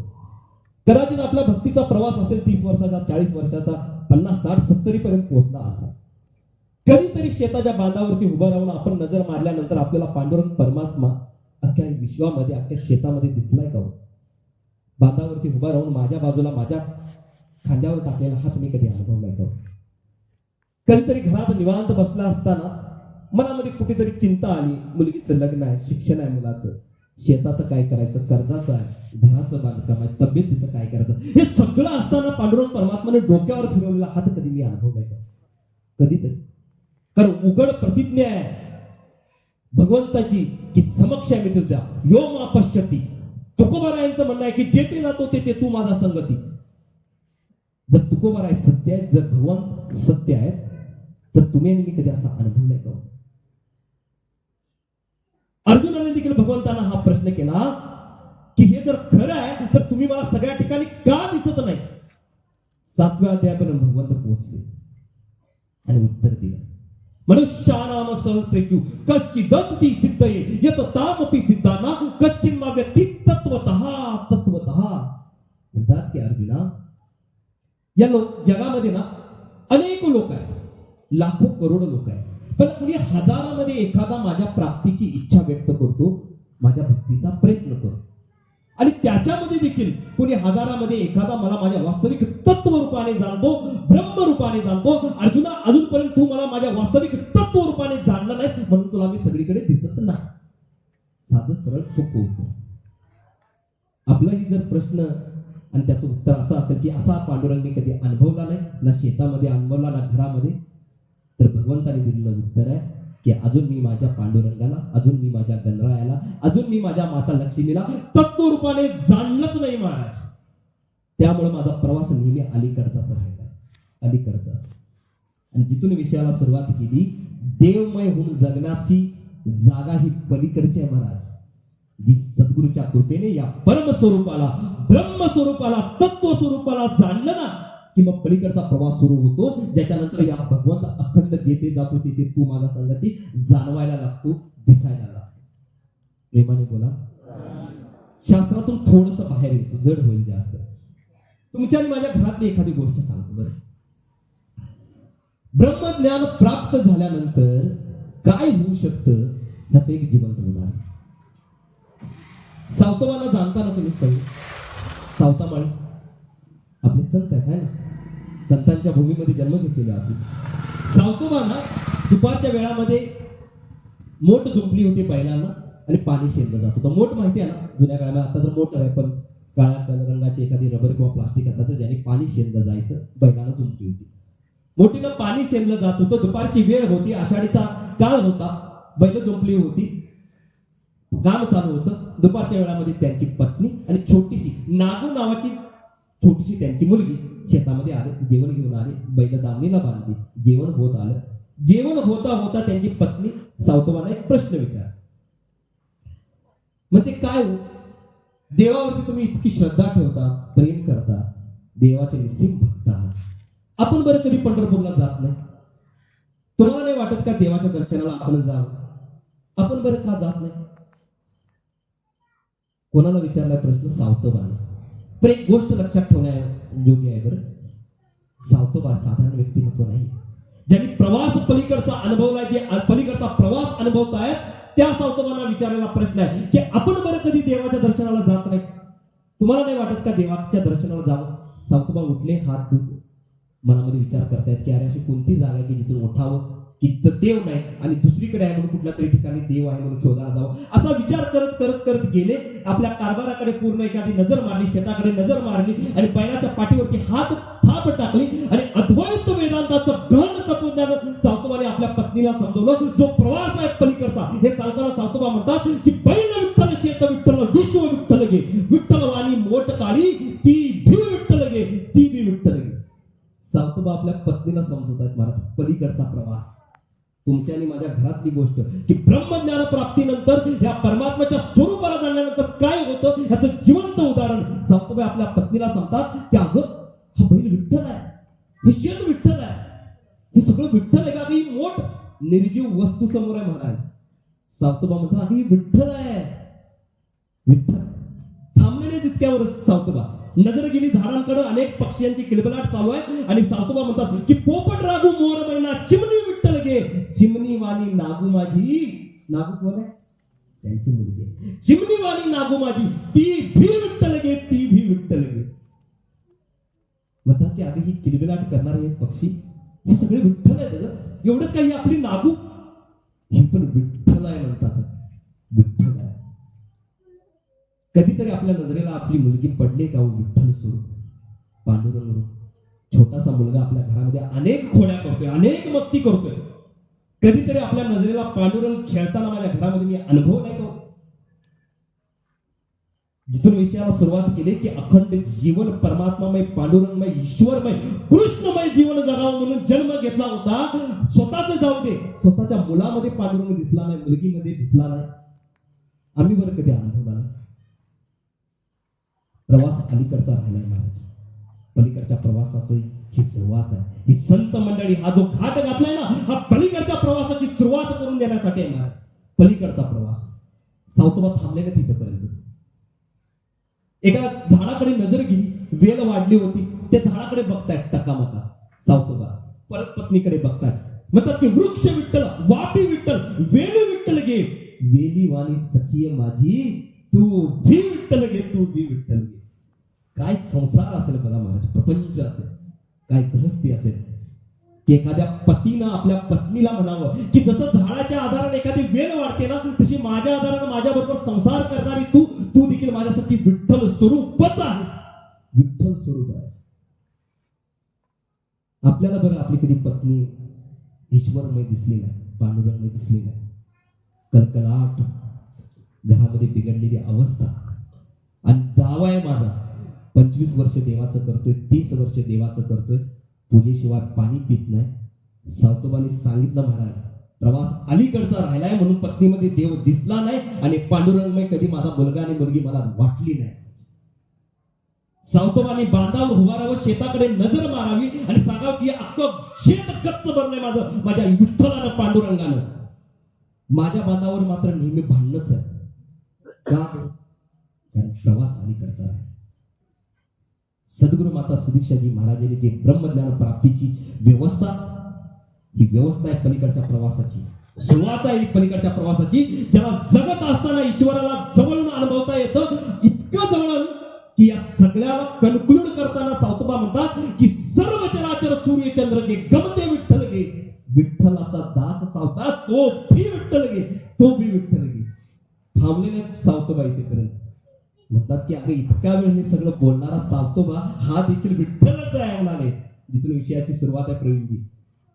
A: कदाचित आपल्या भक्तीचा प्रवास असेल 30 वर्षाचा, 40 वर्षाचा, 50, 60, 70 पर्यंत पोहोचला असा. कधीतरी शेताच्या बांधावरती उभं राहून आपण नजर मारल्यानंतर आपल्याला पांडुरंग परमात्मा अख्ख्या विश्वामध्ये, अख्ख्या शेतामध्ये दिसलाय का? बांधावरती उभा राहून माझ्या बाजूला, माझ्या खांद्यावर टाकलेला हात मी कधी अनुभवलाय का? कधीतरी घरात निवांत बसला असताना मनामध्ये कुठेतरी चिंता आली, मुलगीचं लग्न आहे, शिक्षण आहे मुलाचं, शेताचं काय करायचं, कर्जाचं आहे, घराचं बांधकाम आहे, तब्येतीचं काय करायचं, हे सगळं असताना पांडुरंग परमात्माने डोक्यावर फिरवलेला हात कधी मी अनुभवलाय का? कधीतरी. कारण उघड प्रतिज्ञा आहे भगवंताची की समक्ष आहे मी तुझ्या. यो मा पश्यति. तुकोबारायांचं म्हणणं आहे की जेथे जातो तेथे तू माझा संगती. जर तुकोबाराय सत्य आहे, जर भगवंत सत्य आहे, तर तुम्ही आणि मी कधी असा अनुभवलाय का? अर्जुनाने देखील भगवंतांना हा प्रश्न केला की हे जर खरं आहे तर तुम्ही मला सगळ्या ठिकाणी का दिसत नाही? 7व्या अध्यायापर्यंत भगवंत पोहोचले आणि उत्तर दिलं. मनुष्यानाम सहस्रेषु कश्चिदत्ति सिद्धये यत तामपि सिद्धाना कच्चिन्मा व्यक्ती तत्वतः तत्वतः. म्हणतात की अर्जुना, या जगामध्ये ना अनेक लोक आहेत, लाखो करोडो लोक आहेत, पण कुणी हजारामध्ये एखादा माझ्या प्राप्तीची इच्छा व्यक्त करतो, माझ्या भक्तीचा प्रयत्न करतो. आणि त्याच्यामध्ये देखील कुणी हजारामध्ये एखादा मला माझ्या वास्तविक तत्व रूपाने जाणतो, ब्रह्म रूपाने जाणतो. अर्जुना, अजूनपर्यंत तू मला माझ्या वास्तविक तत्व रूपाने जाणलं नाही, म्हणून तुला मी सगळीकडे दिसत नाही. साधं सरळ सोपं होतं. आपलाही जर प्रश्न आणि त्याचं उत्तर असं असेल की असा पांडुरंग मी कधी अनुभवला नाही, ना शेतामध्ये अनुभवला, ना घरामध्ये, तर भगवंताने दिलेलं उत्तर आहे की अजून मी माझ्या पांडुरंगाला, अजून मी माझ्या गणरायाला, अजून मी माझ्या माता लक्ष्मीला तत्वरूपाने जाणलंच नाही महाराज. त्यामुळे माझा प्रवास नेहमी अलीकडचाच राहिला, अलीकडचाच. आणि जिथून विषयाला सुरुवात केली, देवमय होऊन जगण्याची जागा ही पलीकडची आहे महाराज. जी सद्गुरूच्या कृपेने या परमस्वरूपाला, ब्रह्मस्वरूपाला, तत्वस्वरूपाला जाणलं ना, की मग पलीकडचा प्रवास सुरू होतो, ज्याच्यानंतर या भगवंत अखंड जेथे जातो तिथे तू माझा संगती जाणवायला लागतो, दिसायला लागतो. प्रेमाने बोला. शास्त्रातून थोडस बाहेर येतो, जड होईल जास्त. तुमच्या आणि माझ्या घरातली एखादी गोष्ट सांगतो बरं. ब्रह्मज्ञान प्राप्त झाल्यानंतर काय होऊ शकतं ह्याचं एक जिवंत उदाहरण. सावतवाला जाणता ना तुम्ही सगळे? सावतामाळी आपले संत आहेत है ना, संतांच्या भूमीमध्ये जन्म घेतलेले आपण. सावतोबांना दुपारच्या वेळामध्ये मोठ झुंपली होती बैलांना आणि पाणी शेंदलं जात होतं. मोठ माहिती आहे ना, जुन्या काळाला, आता तर मोटर आहे, पण काळ्या रंगाची एखादी रबर किंवा प्लास्टिक असायचं ज्याने पाणी शेंदलं जायचं. बैलांना झुंपली होती, मोठीनं पाणी शेंदलं जात होतं. दुपारची वेळ होती, आषाढीचा काळ होता, बैल झुंपली होती, काम चालू होतं. दुपारच्या वेळामध्ये त्यांची पत्नी आणि छोटीशी नागू नावाची छोटीशी त्यांची मुलगी शेतामध्ये आले, जेवण घेऊन आले, बैल दामणीला बांधली, जेवण होत आलं. जेवण होता होता त्यांची पत्नी सावतोबाला एक प्रश्न विचार. मग ते काय हो, देवावरती तुम्ही इतकी श्रद्धा ठेवता, प्रेम करता, देवाचे निस्सीम भक्त आहात, आपण बरं कधी पंढरपूरला जात नाही? तुम्हाला नाही वाटत का देवाच्या दर्शनाला आपण जावं? आपण बरं का जात नाही? कोणाला विचारला प्रश्न? सावतोबाने. पण एक गोष्ट लक्षात ठेवण्यायोग्य आहे बरं, सावतोबा साधारण व्यक्तिमत्व नाही. ज्यांनी प्रवास पलीकडचा अनुभवलाय, जे पलीकडचा प्रवास अनुभवतायत, त्या सावतोबांना विचारलेला प्रश्न आहे की आपण बरं कधी देवाच्या दर्शनाला जात नाही? तुम्हाला नाही वाटत का देवाच्या दर्शनाला जावं? सावतोबा उठले, हात धुत मनामध्ये विचार करतायत की अरे अशी कोणती जागा आहे की जिथून उठावं की देव नाही आणि दुसरीकडे आहे म्हणून कुठल्या तरी ठिकाणी देव आहे म्हणून शोधायला जावं, असा विचार करत करत करत गेले. आपल्या कारभाराकडे पूर्ण एखादी नजर मारली, शेताकडे नजर मारली आणि बैलाच्या पाठीवरती हात थाप टाकली आणि अद्वैत वेदांताचं गहन तत्वज्ञान सावतोबाने आपल्या पत्नीला समजवलं. जो प्रवास आहे पलीकडचा, हे सांगताना सावतोबा म्हणतात की बैल विठ्ठल शेत विठ्ठल विश्व विठ्ठल गे, विठ्ठल वाणी मोठ काळी ती भी विठ्ठल गे, ती भी विठ्ठल गे. सावतोबा आपल्या पत्नीला समजवतात महाराज, पलीकडचा प्रवास. तुमच्या आणि माझ्या घरातली गोष्ट की ब्रह्मज्ञान प्राप्तीनंतर या परमात्म्याच्या स्वरूपाला जाण्यानंतर काय होतं याचं जिवंत उदाहरण सावतोबा आपल्या पत्नीला सांगतात की अगं हा बैल विठ्ठल आहे, हे शेत विठ्ठल आहे, हे सगळं विठ्ठल आहे का? ही मोठ निर्जीव वस्तू समोर आहे महाराज. सावतोबा म्हणतात ही विठ्ठल आहे, विठ्ठल. थांबलेले तितक्यावर सावतोबा नजर गेली झाडांकडे, अनेक पक्ष्यांची किलबिलाट चालू आहे आणि सावतोबा म्हणतात की पोपट रागू मोर मैना चिमणी विठ्ठल गे, चिमणी वाणी नागू माझी. नागू कोण आहे? त्यांची मुलगी. चिमणी वाणी नागू माझी, ती भी विठ्ठल गे, ती भी विठ्ठल गे. म्हणतात की अगं ही किलबिलाट करणारे पक्षी हे सगळे विठ्ठल आहेत. एवढंच काही आपली नागू ही पण विठ्ठल आहे म्हणतात, विठ्ठल आहे. कधीतरी आपल्या नजरेला आपली मुलगी पडली का? विठ्ठल स्वरूप, पांडुरंग रूप. छोटासा मुलगा आपल्या घरामध्ये अनेक खोड्या करतोय, अनेक मस्ती करतोय. कधीतरी आपल्या नजरेला पांडुरंग खेळताना माझ्या घरामध्ये मी अनुभव नाही का? जिथून विषयाला सुरुवात केली की अखंड जीवन परमात्मामय, पांडुरंगमय, ईश्वरमय, कृष्णमय जीवन जगावं म्हणून जन्म घेतला होता. स्वतःच जाऊ दे, स्वतःच्या मुलामध्ये पांडुरंग दिसला नाही, मुलगीमध्ये दिसला नाही. आम्ही बरं कधी अनुभवला नाही. प्रवास अलीकडचा राहिलाय महाराज. पलीकडच्या प्रवासाची ही सुरुवात आहे. ही संत मंडळी हा जो घाट घातलाय ना, हा पलीकडच्या प्रवासाची सुरुवात करून देण्यासाठी आहे महाराज. पलीकडचा प्रवास. सावतोबा थांबले ना तिथपर्यंत. एका झाडाकडे नजर गेली, वेल वाढली होती, त्या झाडाकडे बघतायत टकामका सावतोबा. परत पत्नीकडे बघतायत, म्हणतात की वृक्ष विठ्ठल, वापी विठ्ठल, वेली विठ्ठल गे, वेली वाणी सखी माझी, तू भी विठ्ठल गे, तू भी विठ्ठल गे. काय संसार असेल बघा महाराज, प्रपंच असेल, काय गृहस्थी असेल की एखाद्या पतीनं आपल्या पत्नीला म्हणावं की जसं झाडाच्या आधाराने एखादी वेल वाढते ना, तशी माझ्या आधाराने माझ्या बरोबर संसार करणारी तू देखील माझ्यासाठी विठ्ठल स्वरूपच आहेस, विठ्ठल स्वरूप आहेस. आपल्याला बरं आपली कधी पत्नी ईश्वरमय दिसली नाही, पांडुरंगमय दिसली नाही. कलकलाट, घरामध्ये बिघडलेली अवस्था. आणि दावा आहे माझा, 25 वर्ष देवाचं करतोय, 30 वर्ष देवाचं करतोय, पूजेशिवाय पाणी पित नाही. सावतोबाने सांगितलं, महाराज प्रवास अलीकडचा राहिलाय म्हणून पत्नीमध्ये देव दिसला नाही आणि पांडुरंगमय कधी माझा मुलगा आणि मुलगी मला वाटली नाही. सावतोबाने बांधावर उभारावं, शेताकडे नजर मारावी आणि सांगावं की अख्खं शेत गच्च भरलंय माझं माझ्या विठ्ठलानं, पांडुरंगानं. माझ्या बांधावर मात्र नेहमी भांडणच आहे. का? कारण प्रवास अलीकडचा आहे. सद्गुरु माता सुदीक्षाजी महाराजांनी जे ब्रह्मज्ञान प्राप्तीची व्यवस्था, ही व्यवस्था आहे पलीकडच्या प्रवासाची, सुरुवात आहे पलीकडच्या प्रवासाची. ज्याला जगत असताना ईश्वराला जवळून अनुभवता येतं, इतकं जवळ की या सगळ्याला कन्क्लूड करताना सावतोबा म्हणतात की सर्व चराचर सूर्य चंद्र गे गमते विठ्ठल गे. विठ्ठलाचा दास सावता तो भी विठ्ठल गे, तो भी विठ्ठल गे. थांबलेले सावतोबा इथेपर्यंत म्हणतात की अगं इतका वेळ हे सगळं बोलणारा सावतोबा हा देखील विठ्ठलच आहे म्हणाले. जिथून विषयाची सुरुवात आहे प्रवीणजी.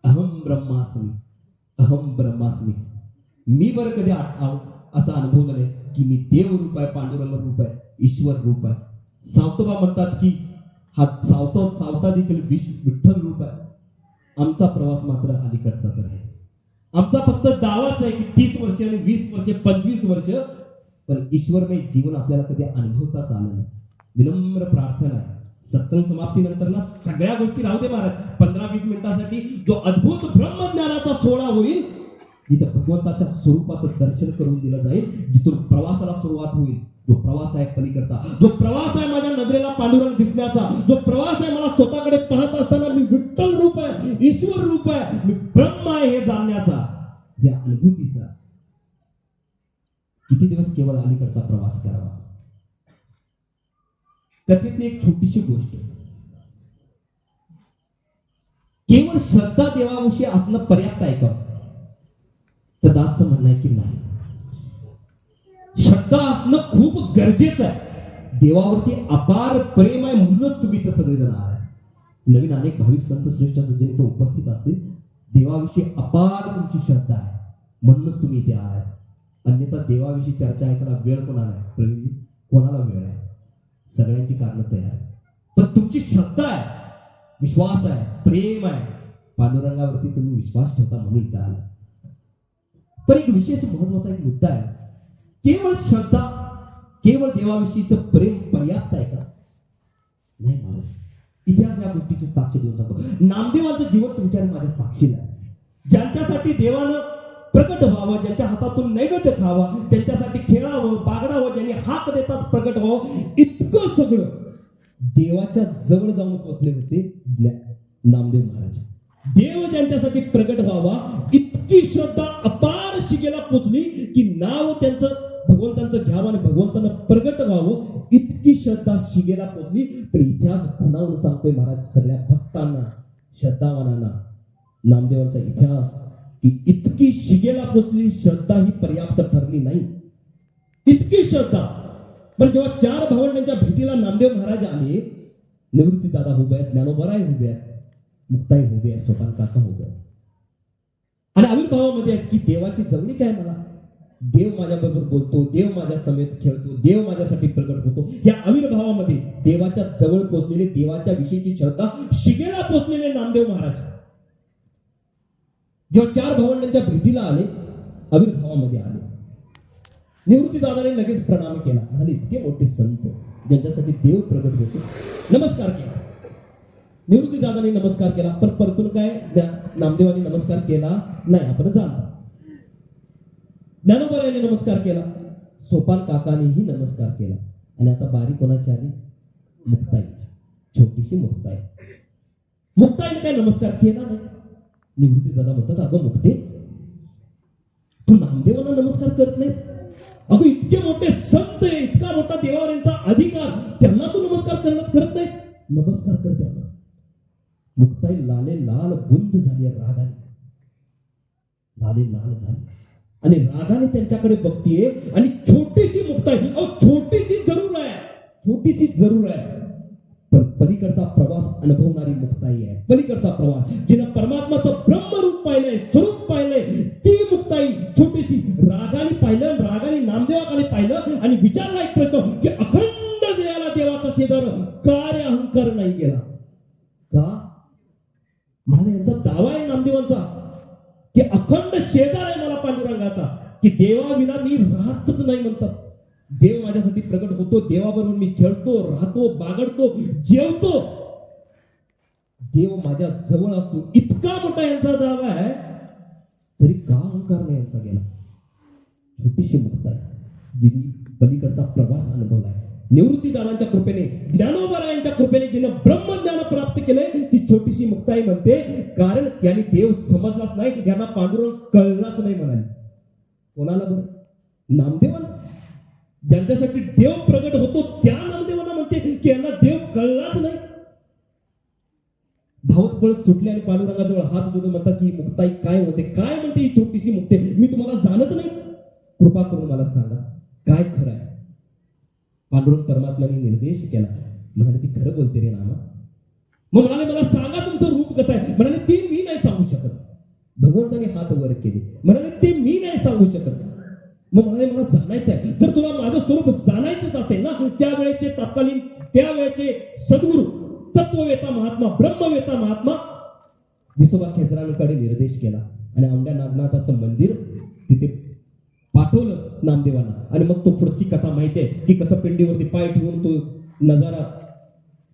A: अहम ब्रह्मास्मी, अहम ब्रह्मास्मी. मी बरं कधी असा अनुभवलं नाही की मी देव रूप आहे, पांडुरंग रूप आहे, ईश्वर रूप आहे. सावतोबा म्हणतात की हा सावता देखील विठ्ठल रूप आहे. आमचा प्रवास मात्र अलीकडचाच आहे. आमचा फक्त दावाच आहे की 30 वर्ष आणि 20 वर्ष 25 वर्ष, पण ईश्वरमय जीवन आपल्याला कधी अनुभवताच आलं नाही. विनम्र प्रार्थना आहे, सत्संग समाप्तीनंतर ना सगळ्या गोष्टी राहू दे महाराज, 15-20 मिनिटांसाठी जो अद्भुत ब्रह्मज्ञानाचा सोहळा होईल, जिथे भगवंताच्या स्वरूपाचं दर्शन करून दिलं जाईल, जिथून प्रवासाला सुरुवात होईल. जो प्रवास आहे पलीकडचा, जो प्रवास आहे माझ्या नजरेला पांडुरंग दिसण्याचा, जो प्रवास आहे मला स्वतःकडे पाहत असताना मी विठ्ठल रूप आहे, ईश्वर रूप आहे, मी ब्रह्म आहे हे जाणण्याचा, या अनुभूतीचा. किती दिवस केवळ अलीकडचा प्रवास करावा. कथेतली एक छोटीशी गोष्ट, केवळ श्रद्धा देवाविषयी असणं पर्याप्त आहे का? तर दासचं म्हणणं आहे की नाही. श्रद्धा असणं खूप गरजेचं आहे. देवावरती अपार प्रेम आहे म्हणूनच तुम्ही इथं सगळेजण आहात. नवीन अनेक भाविक संत श्रेष्ठ सज्जन इथं उपस्थित असतील. देवाविषयी अपार तुमची श्रद्धा आहे म्हणूनच तुम्ही इथे आहात. अन्यथा देवाविषयी चर्चा ऐकायला वेळ कोणाला आहे? प्रवीणजी, कोणाला वेळ आहे? सगळ्यांची कारणं तयार आहे. पण तुमची श्रद्धा आहे, विश्वास आहे, प्रेम आहे, पांडुरंगावरती तुम्ही विश्वास ठेवता म्हणून इथं आला. पण एक विशेष महत्वाचा एक मुद्दा आहे, केवळ श्रद्धा, केवळ देवाविषयीचं प्रेम पर्याप्त आहे का? नाही महाराज, इतिहास या गोष्टीची साक्ष देऊन जातो. नामदेवांचं जीवन तुमच्या आणि माझ्या साक्षीला आहे. ज्यांच्यासाठी देवानं प्रकट व्हावं, ज्यांच्या हातातून नैवेद्य खावा, ज्यांच्यासाठी खेळावं, बागडावं, ज्यांनी हाक देताच प्रकट व्हावं, इतकं सगळं देवाच्या जवळ जाऊन पोहोचले होते नामदेव महाराज. देव ज्यांच्यासाठी प्रकट व्हावा इतकी श्रद्धा अपार शिगेला पोचली की नाव त्यांचं भगवंतांचं घ्यावं आणि भगवंतांना प्रगट व्हावं इतकी श्रद्धा शिगेला पोचली. पण इतिहास खुणावून सांगतोय महाराज सगळ्या भक्तांना, श्रद्धावानांना नामदेवांचा इतिहास की इतकी शिगेला पोचलेली श्रद्धा ही पर्याप्त ठरली नाही. इतकी श्रद्धा. पण जेव्हा 4 भावंडांच्या भेटीला नामदेव महाराज आले, निवृत्ती दादा उभे आहेत, ज्ञानोबराय उभे आहेत, मुक्ताई उभे आहे, सोपान काका उभे आहेत, आणि आविर्भावामध्ये आहेत की देवाची जवळी काय, मला देव माझ्याबरोबर बोलतो, देव माझ्या समेत खेळतो, देव माझ्यासाठी प्रगट होतो. या आविर्भावामध्ये देवाच्या जवळ पोचलेले, देवाच्या विषयीची श्रद्धा शिगेला पोचलेले नामदेव महाराज जेव्हा 4 भावंडांच्या भेटीला आले, आविर्भावामध्ये आले, निवृत्ती दादाने लगेच प्रणाम केला. म्हणाले इतके मोठे संत ज्यांच्यासाठी देव प्रगट होतो, नमस्कार केला. निवृत्ती दादाने नमस्कार केला, पण परतून काय नामदेवांनी नमस्कार केला नाही, आपण जाणता. ज्ञानोबरायाने नमस्कार केला, सोपान काकानेही नमस्कार केला, आणि आता बारी कोणाची आली? मुक्ताईची, छोटीशी मुक्ताई. मुक्ताईने काय नमस्कार केला नाही. निवृत्ती दादा म्हणतात, अगं मुक्ते, तू नामदेवांना नमस्कार करत नाहीस? अगं इतके मोठे संत, इतका मोठा देवावर यांचा अधिकार, त्यांना तू नमस्कार करत नाहीस? नमस्कार कर त्यांना. मुक्ताई लाले लाल बुंद झाली, रागाने लाले लाल झाली आणि रागाने त्यांच्याकडे बघतीये. आणि छोटीशी मुक्ताई, छोटीशी जरूर आहे, पण पलीकडचा प्रवास अनुभवणारी मुक्ताई आहे. पलीकडचा प्रवास, जिनं परमात्माचं ब्रह्मरूप पाहिलं, पाहिलंय, स्वरूप पाहिलंय. ती मुक्ताई छोटीशी रागाने पाहिलं, रागाने नामदेवाकडे पाहिलं आणि विचारला एक प्रश्न की अखंड जयाला देवाचा शेजार कार्य अहंकार नाही गेला का? मला यांचा दावा आहे नामदेवांचा की अखंड शेजार आहे मला पांडुरंगाचा, की देवाविना मी राहतच नाही म्हणतात. देव माझ्यासाठी प्रकट होतो, देवाबरोबर मी खेळतो, राहतो, बागडतो, जेवतो, देव माझ्या जवळ असतो. इतका मोठा यांचा दावा आहे, तरी का अहंकार नाही यांचा गेला? छोटीशी मुक्ताई जिने पलीकडचा प्रवास अनुभवलाय, निवृत्तीदारांच्या कृपेने, ज्ञानोबरायांच्या कृपेने जिनं ब्रह्मज्ञान प्राप्त केलंय, ती छोटीशी मुक्ताई म्हणते कारण यांनी देव समजलाच नाही, यांना पांडुरंग कळलाच नाही म्हणाली. कोणाला बरं? नामदेवांना. ज्यांच्यासाठी देव प्रगट होतो त्या नामदेवांना म्हणते की यांना देव कळलाच नाही. धावत पळत सुटले आणि पांडुरंगाजवळ हात जोडून म्हणतात की मुक्ताई काय होते, काय म्हणते ही छोटीशी मुक्ते, मी तुम्हाला जाणत नाही, कृपा करून मला सांगा काय खरं आहे. पांडुरंग परमात्म्याने निर्देश केला, म्हणाले ती खरं बोलते रे नामा. मग म्हणाले मला सांगा तुमचं रूप कसं आहे. म्हणाले ते मी नाही सांगू शकत. भगवंताने हात वर केले, म्हणाले ते मी नाही सांगू शकत. मग म्हणाले मला जाणायचं आहे. जर तुला माझं स्वरूप जाणायचंच असेल ना, त्यावेळेचे तत्कालीन त्यावेळेचे सद्गुरू तत्ववेता महात्मा, ब्रह्मवेता महात्मा विसोबा खेचरांकडे निर्देश केला आणि औंढ्या नागनाथाचं मंदिर तिथे पाठवलं नामदेवांना. आणि मग तो पुढची कथा माहिती आहे की कसं पिंडीवरती पाय ठेवून तो नजारा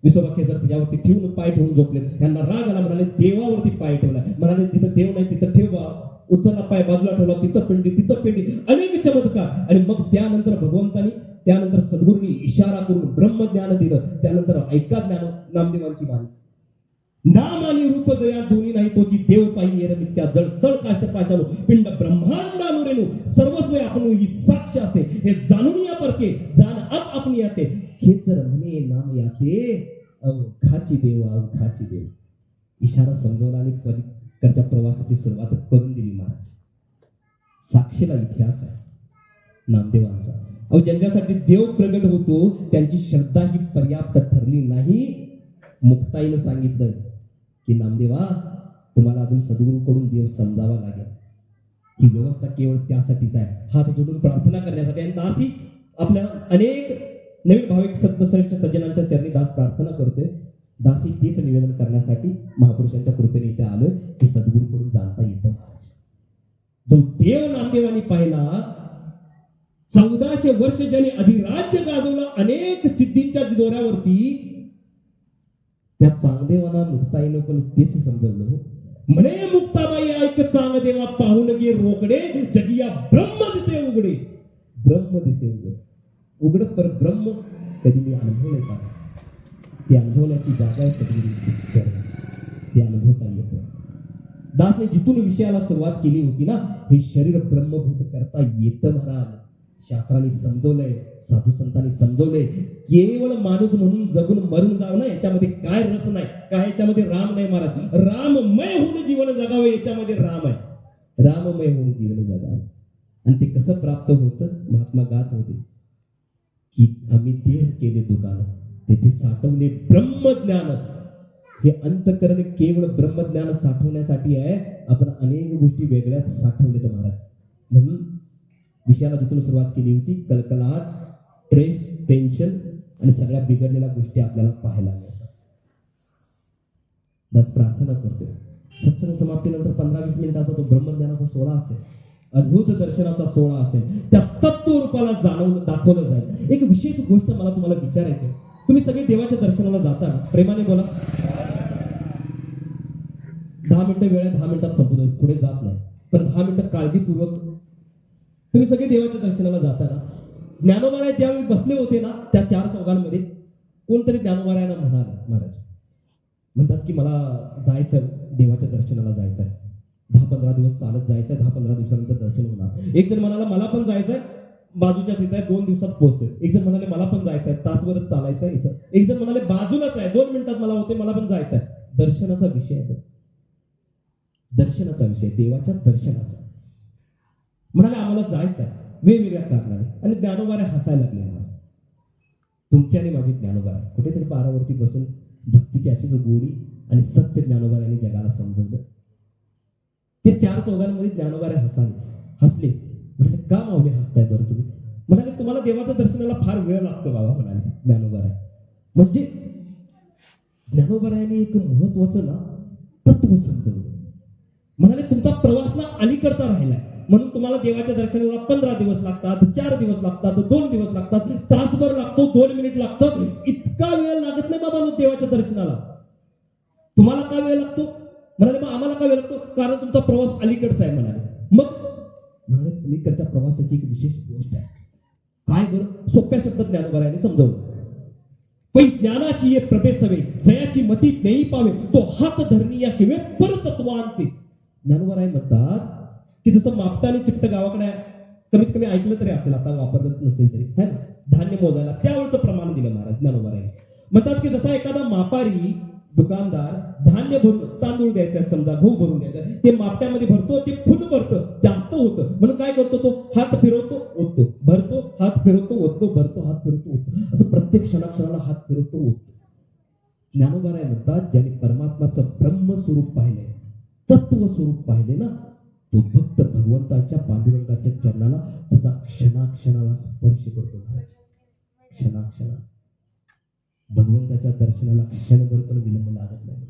A: विसोबा खेचर त्याच्यावरती ठेवून पाय ठेवून झोपले. त्यांना राग आला, म्हणाले देवावरती पाय ठेवला. म्हणाले तिथं देव नाही तिथं ठेवा. उचलला पाय बाजूला ठेवला, तिथं पिंडी, अनेक चमत्कार. आणि मग त्यानंतर भगवंतानी, त्यानंतर सद्गुरूंनी इशारा करून ब्रह्मज्ञान दिलं. त्यानंतर ऐका ज्ञान नामदेवांची वाणी, नाम आणि रूप जया दोन्ही नाही तोची देव पाही येर मित्या जळ स्थळ काष्ट पाचानो पिंड ब्रह्मांडानु रेणू सर्वस्व आपण ही साक्ष असते. हे जाणून या परके जाण आप आपण याते खेचर म्हणे नाम याते अवघाची देव. इशारा समजवला आणि पलीकडच्या प्रवासाची सुरुवात करून दिली महाराज. साक्षीला इतिहास आहे नामदेवांचा. अहो ज्यांच्यासाठी देव प्रगट होतो त्यांची श्रद्धा ही पर्याप्त ठरली नाही. मुक्ताईनं सांगितलं की नामदेवा तुम्हाला अजून सद्गुरूकडून देव समजावा लागेल. ही व्यवस्था केवळ त्यासाठीच आहे, हात जोडून प्रार्थना करण्यासाठी. आणि दासी आपल्या अनेक नवीन भाविक सत्श्रेष्ठ सज्जनांच्या चरणी दास प्रार्थना करतोय. दासी तेच निवेदन करण्यासाठी महापुरुषांच्या कृपेने इथे आलोय की सद्गुरूकडून जाणता येतं महाराज. जो देव नामदेवांनी पाहिला, 1400 वर्ष ज्यांनी अधिराज्य गाजवलं अनेक सिद्धींच्या दोऱ्यावरती, त्या चांगदेवाना मुक्ताईनं पण तेच समजवलं. म्हणे मुक्ताबाई ऐक चांगदेवा पाहून गे रोकडे जगिया ब्रह्म दिसे उघडे. ब्रह्म दिसे उघड पर ब्रह्म कधी मी अनुभवलंय का? ते अनुभवण्याची जागा आहे सद्गुरूंची चरण, ते अनुभवता येतं. दासने जिथून विषयाला सुरुवात केली होती ना, हे शरीर ब्रह्मभूत करता येतं महाराज. शास्त्रांनी समजवलंय, साधू संतांनी समजवलंय. केवळ माणूस म्हणून जगून मरून जावं ना, याच्यामध्ये काय रस नाही, काय याच्यामध्ये राम नाही महाराज. राममय होऊन जीवन जगावं याच्यामध्ये राम आहे. राममय होऊन जीवन जगावं. आणि ते कसं प्राप्त होतं? महात्मा गात होते की आम्ही देह केले दुकान, तेथे साठवले ब्रह्मज्ञान. हे अंतकरण केवळ ब्रह्मज्ञान साठवण्यासाठी आहे. आपण अनेक गोष्टी वेगळ्याच साठवलेत महाराज. म्हणून विषयाला जिथून सुरुवात केली होती, कलकलाट, स्ट्रेस, टेन्शन आणि सगळ्या बिघडलेल्या गोष्टी आपल्याला पाहायला मिळतात. बस प्रार्थना करतोय. सत्संग समाप्तीनंतर 15-20 मिनिटाचा तो ब्रह्मज्ञानाचा सोहळा असेल, अद्भुत दर्शनाचा सोहळा असेल, त्या तत्व रूपाला दाखवलं जाईल. एक विशेष गोष्ट मला तुम्हाला विचारायची. तुम्ही सगळे देवाच्या दर्शनाला जाता, प्रेमाने बोला. 10 मिनिटं वेळ आहे, 10 मिनिटात संपतो, पुढे जात नाही. पण 10 मिनिटं काळजीपूर्वक तुम्ही सगळे देवाच्या दर्शनाला जाताना, ज्ञानोबराय ज्यावेळी बसले होते ना त्या 4 चौघांमध्ये, कोणतरी ज्ञानोबरायांना म्हणाले, महाराज म्हणतात की मला जायचं देवाच्या दर्शनाला जायचं आहे, 10-15 दिवस चालत जायचं आहे, 10-15 दिवसानंतर दर्शन होणार. एक जण म्हणाला मला पण जायचं आहे, बाजूच्या तिथे 2 दिवसात पोहोचतोय. एक जण म्हणाले मला पण जायचं आहे, तासभरच चालायचं आहे इथं. एक जण म्हणाले बाजूलाच आहे, 2 मिनिटात मला होते, मला पण जायचं आहे. दर्शनाचा विषय आहे, दर्शनाचा विषय, देवाच्या दर्शनाचा. म्हणाले आम्हाला जायचं आहे वेगवेगळ्या कारणाने. आणि ज्ञानोबाऱ्या हसायला लागले. तुमची आणि माझी ज्ञानोबाऱ्या कुठेतरी पारावरती बसून भक्तीची अशीच गोडी आणि सत्य ज्ञानोबाऱ्यांनी जगाला समजवलं. ते चार चौघांमध्ये ज्ञानोबाराय हसले. म्हणाले, का माऊली हसताय बरं तुम्ही? म्हणाले, तुम्हाला देवाच्या दर्शनाला फार वेळ लागतो बाबा, म्हणाले ज्ञानोबाराय. म्हणजे ज्ञानोबारायांनी एक महत्वाचं ना तत्व समजवलं. म्हणाले, तुमचा प्रवास ना अलीकडचा राहिलाय, म्हणून तुम्हाला देवाच्या दर्शनाला 15 दिवस लागतात, 4 दिवस लागतात, 2 दिवस लागतात, तासभर लागतो, 2 मिनिट लागतं. इतका वेळ लागत नाही बाबा देवाच्या दर्शनाला. तुम्हाला का वेळ लागतो? म्हणाले, मग आम्हाला का वेळ लागतो? कारण तुमचा प्रवास अलीकडचा आहे म्हणाले. मग म्हणाले, अलीकडच्या प्रवासाची एक विशेष गोष्ट आहे. काय बरं? सोप्या शब्दात ज्ञानोबारायांनी समजवलं. पै ज्ञानाची ये प्रवेश हवे, जयाची मती नेई पावे, तो हात धरणी या शिवे परतत्व आणते. ज्ञानोबाराय म्हणतात की जसं मापटा आणि चिपट गावाकडे कमीत कमी ऐकलं तरी असेल, आता वापरत नसेल तरी, है ना, धान्य मोजायला त्यावेळचं प्रमाण दिलं महाराज ज्ञानोबारायांनी. म्हणतात की जसा एखादा मापारी दुकानदार धान्य भरून, तांदूळ द्यायचा समजा, गहू भरून द्यायचा, ते मापट्यामध्ये भरतो, ते फुल भरतं, जास्त होतं म्हणून काय करतो, तो हात फिरवतो ओततो, भरतो, हात फिरवतो ओततो, भरतो, हात फिरवतो ओततो, असं प्रत्येक क्षणाक्षणाला हात फिरवतो ओततो. ज्ञानोबाराय म्हणतात, ज्याने परमात्माचं ब्रह्मस्वरूप पाहिलंय, तत्व स्वरूप पाहिले ना, तो भक्त भगवंताच्या पांडुरंगाच्या चरणाला त्याचा क्षणाक्षणाला स्पर्श करतो महाराज. क्षणाक्षणाला भगवंताच्या दर्शनाला क्षणभर पण विलंब लागत नाही.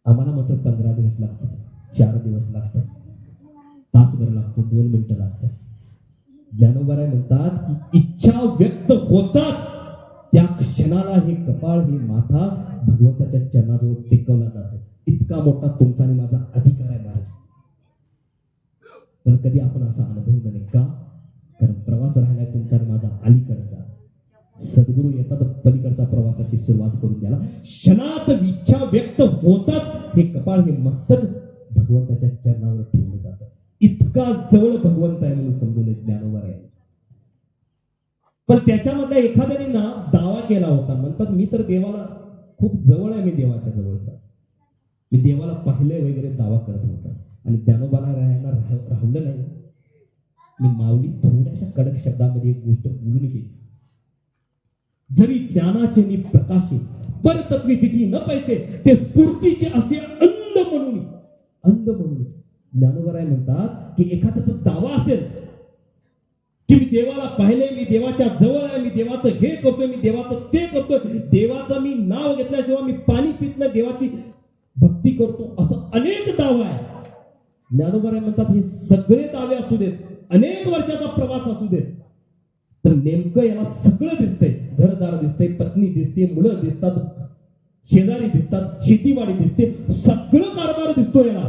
A: आम्हाला मात्र 15 दिवस लागतात, 4 दिवस लागतात, तासभर लागतो, 2 मिनिटं लागतात. ज्ञानोबाराय म्हणतात की इच्छा व्यक्त होताच त्या क्षणाला हे कपाळ, हे माथा भगवंताच्या चरणाजवळ टेकवला जातो. इतका मोठा तुमचा आणि माझा अधिकार आहे महाराज. पण कधी आपण असा अनुभवला नाही का? कारण प्रवास राहिलाय तुमचा आणि माझा अलीकडचा. सद्गुरू येतात पलीकडचा प्रवासाची सुरुवात करून द्यायला. क्षणात इच्छा व्यक्त होताच हे कपाळ, हे मस्तक भगवंताच्या चरणावर ठेवलं जातं. इतका जवळ भगवंत आहे म्हणून समजून ज्ञानोबाराय. पण त्याच्यामध्ये एखाद्याने ना दावा केला होता, म्हणतात मी तर देवाला खूप जवळ आहे, मी देवाच्या जवळचा, मी देवाला पाहिलंय वगैरे दावा करत होता. आणि ज्ञानोबारायांना राहिलं नाही. मी माऊली थोड्याशा कडक शब्दामध्ये एक गोष्ट बोलून गेली. जरी ज्ञानाचे नि प्रकाशे परतत्वी दिठी न पैसे, ते स्फूर्तीचे असे अंध म्हणून ज्ञानोबाराय म्हणतात की एखाद्याचा दावा असेल की मी देवाला पाहिले, मी देवाच्या जवळ आहे, मी देवाचं हे करतोय, मी देवाचं ते करतोय, देवाचं मी नाव घेतल्याशिवाय मी पाणी पित नाही, देवाची भक्ती करतो, असं अनेक दावा आहे. ज्ञानोबाराय म्हणतात हे सगळे दावे असू देत, अनेक वर्षाचा प्रवास असू देत, तर नेमकं याला सगळं दिसतंय. घरदार दिसतंय, पत्नी दिसते, मुलं दिसतात, शेजारी दिसतात, शेतीवाडी दिसते, सगळं कारभार दिसतो याला.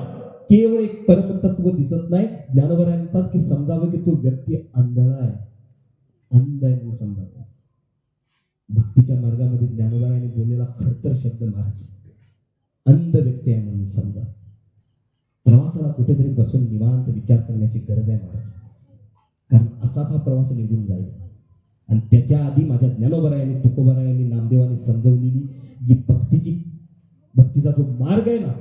A: केवळ एक परमतत्व दिसत नाही. ज्ञानोबाराय म्हणतात की समजावं की तो व्यक्ती आंधळा आहे, अंध आहे म्हणून समजावं. भक्तीच्या मार्गामध्ये ज्ञानोबारायांनी बोललेला खरतर शब्द महाराज, अंध व्यक्ती आहे म्हणून समजा. प्रवासाला कुठेतरी बसून निवांत विचार करण्याची गरज आहे महाराज. कारण असाच हा प्रवास निघून जाईल. आणि त्याच्या आधी माझ्या ज्ञानोबारायांनी, तुकोबारायांनी, नामदेवांनी समजवलेली जी भक्तीचा जो मार्ग आहे ना,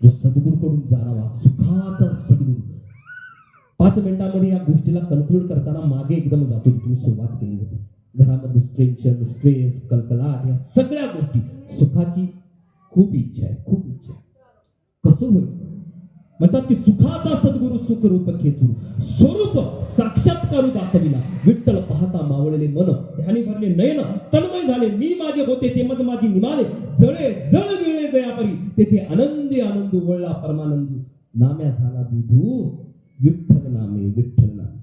A: जो सद्गुरूकडून जाणावा, सुखाचा सद्गुरू. 5 मिनिटांमध्ये या गोष्टीला कन्क्लूड करताना मागे एकदम जातो, तिथून सुरुवात केली होती. घरामध्ये टेन्शन, स्ट्रेस, कलकलाट, या सगळ्या गोष्टी, सुखाची खूप इच्छा आहे, खूप इच्छा आहे. कसं होईल? म्हणतात की सुखाचा सद्गुरू सुखरूप खेचू, स्वरूप साक्षात्कारू दाखविला, विठ्ठल पाहता मावळले मन, ध्यानी भरले नयन, तन्मय झाले मी माझे होते, ते मज माझी निमाले, जळे जळ गिळले जयापरी, तेथे आनंदी आनंद वळला परमानंदू, नाम्या झाला बुधू, विठ्ठल नामे, विठ्ठल नामे.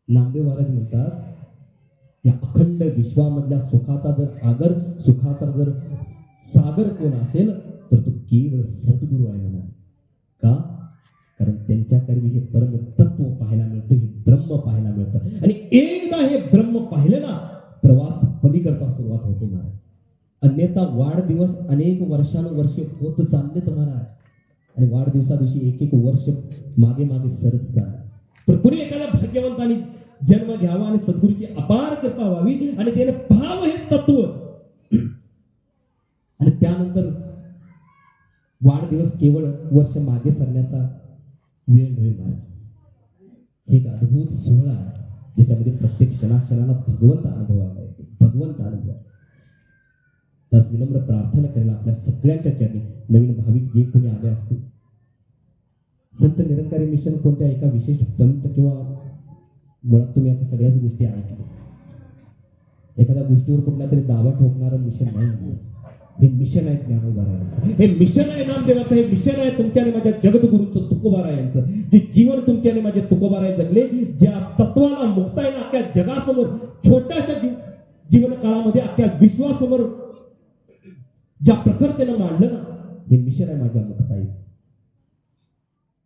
A: नामदेव महाराज म्हणतात या अखंड विश्वामधल्या सुखाचा जर सागर कोण असेल तर तो केवळ सद्गुरू आहे म्हणा. का? कारण त्यांच्याकडे हे परम तत्व पाहायला मिळतं, हे ब्रह्म पाहायला मिळतं. आणि एकदा हे ब्रह्म पाहिलं ना, प्रवास पलीकडचा सुरुवात होतो महाराज. अन्यथा वाढदिवस अनेक वर्षानुवर्षे होत चाललेत महाराज. आणि वाढदिवसा दिवशी एक वर्ष मागे मागे सरत चाललं. पण कुणी एखाद्या भाग्यवंतांनी जन्म घ्यावा आणि सद्गुरूची अपार कृपा व्हावी आणि त्याने पाहावं हे तत्व. आणि त्यानंतर वाढदिवस केवळ वर्ष मागे सरण्याचा वेळ नव्हे महाराज. हे एक अद्भुत सोहळा आहे ज्याच्यामध्ये प्रत्येक क्षणाक्षणाला भगवंत अनुभवायला येतो, भगवंत अनुभव. दास विनम्र प्रार्थना करायला आपल्या सगळ्यांच्या चरणी नवीन भाविक जे कोणी आले असतील. संत निरंकारी मिशन कोणत्या एका विशेष पंथ किंवा मुळात तुम्ही आता सगळ्याच गोष्टी ऐकल्या. एखाद्या गोष्टीवर कुठला तरी दावा ठोकणारं मिशन नाही. हे मिशन आहे ज्ञानोबारायांचं, हे मिशन आहे नामदेवाचं, हे मिशन आहे तुमच्या आणि माझ्या जगद्गुरूंचं तुकोबारायांचं. जे जीवन तुमच्या आणि माझे तुकोबाराय जगले, ज्या तत्वाला मुक्ताईनं अख्ख्या जगासमोर छोट्याशा जीवन काळामध्ये अख्ख्या विश्वासमोर ज्या प्रखरतेनं मांडलं ना, हे मिशन आहे माझ्या मुक्ताईचं.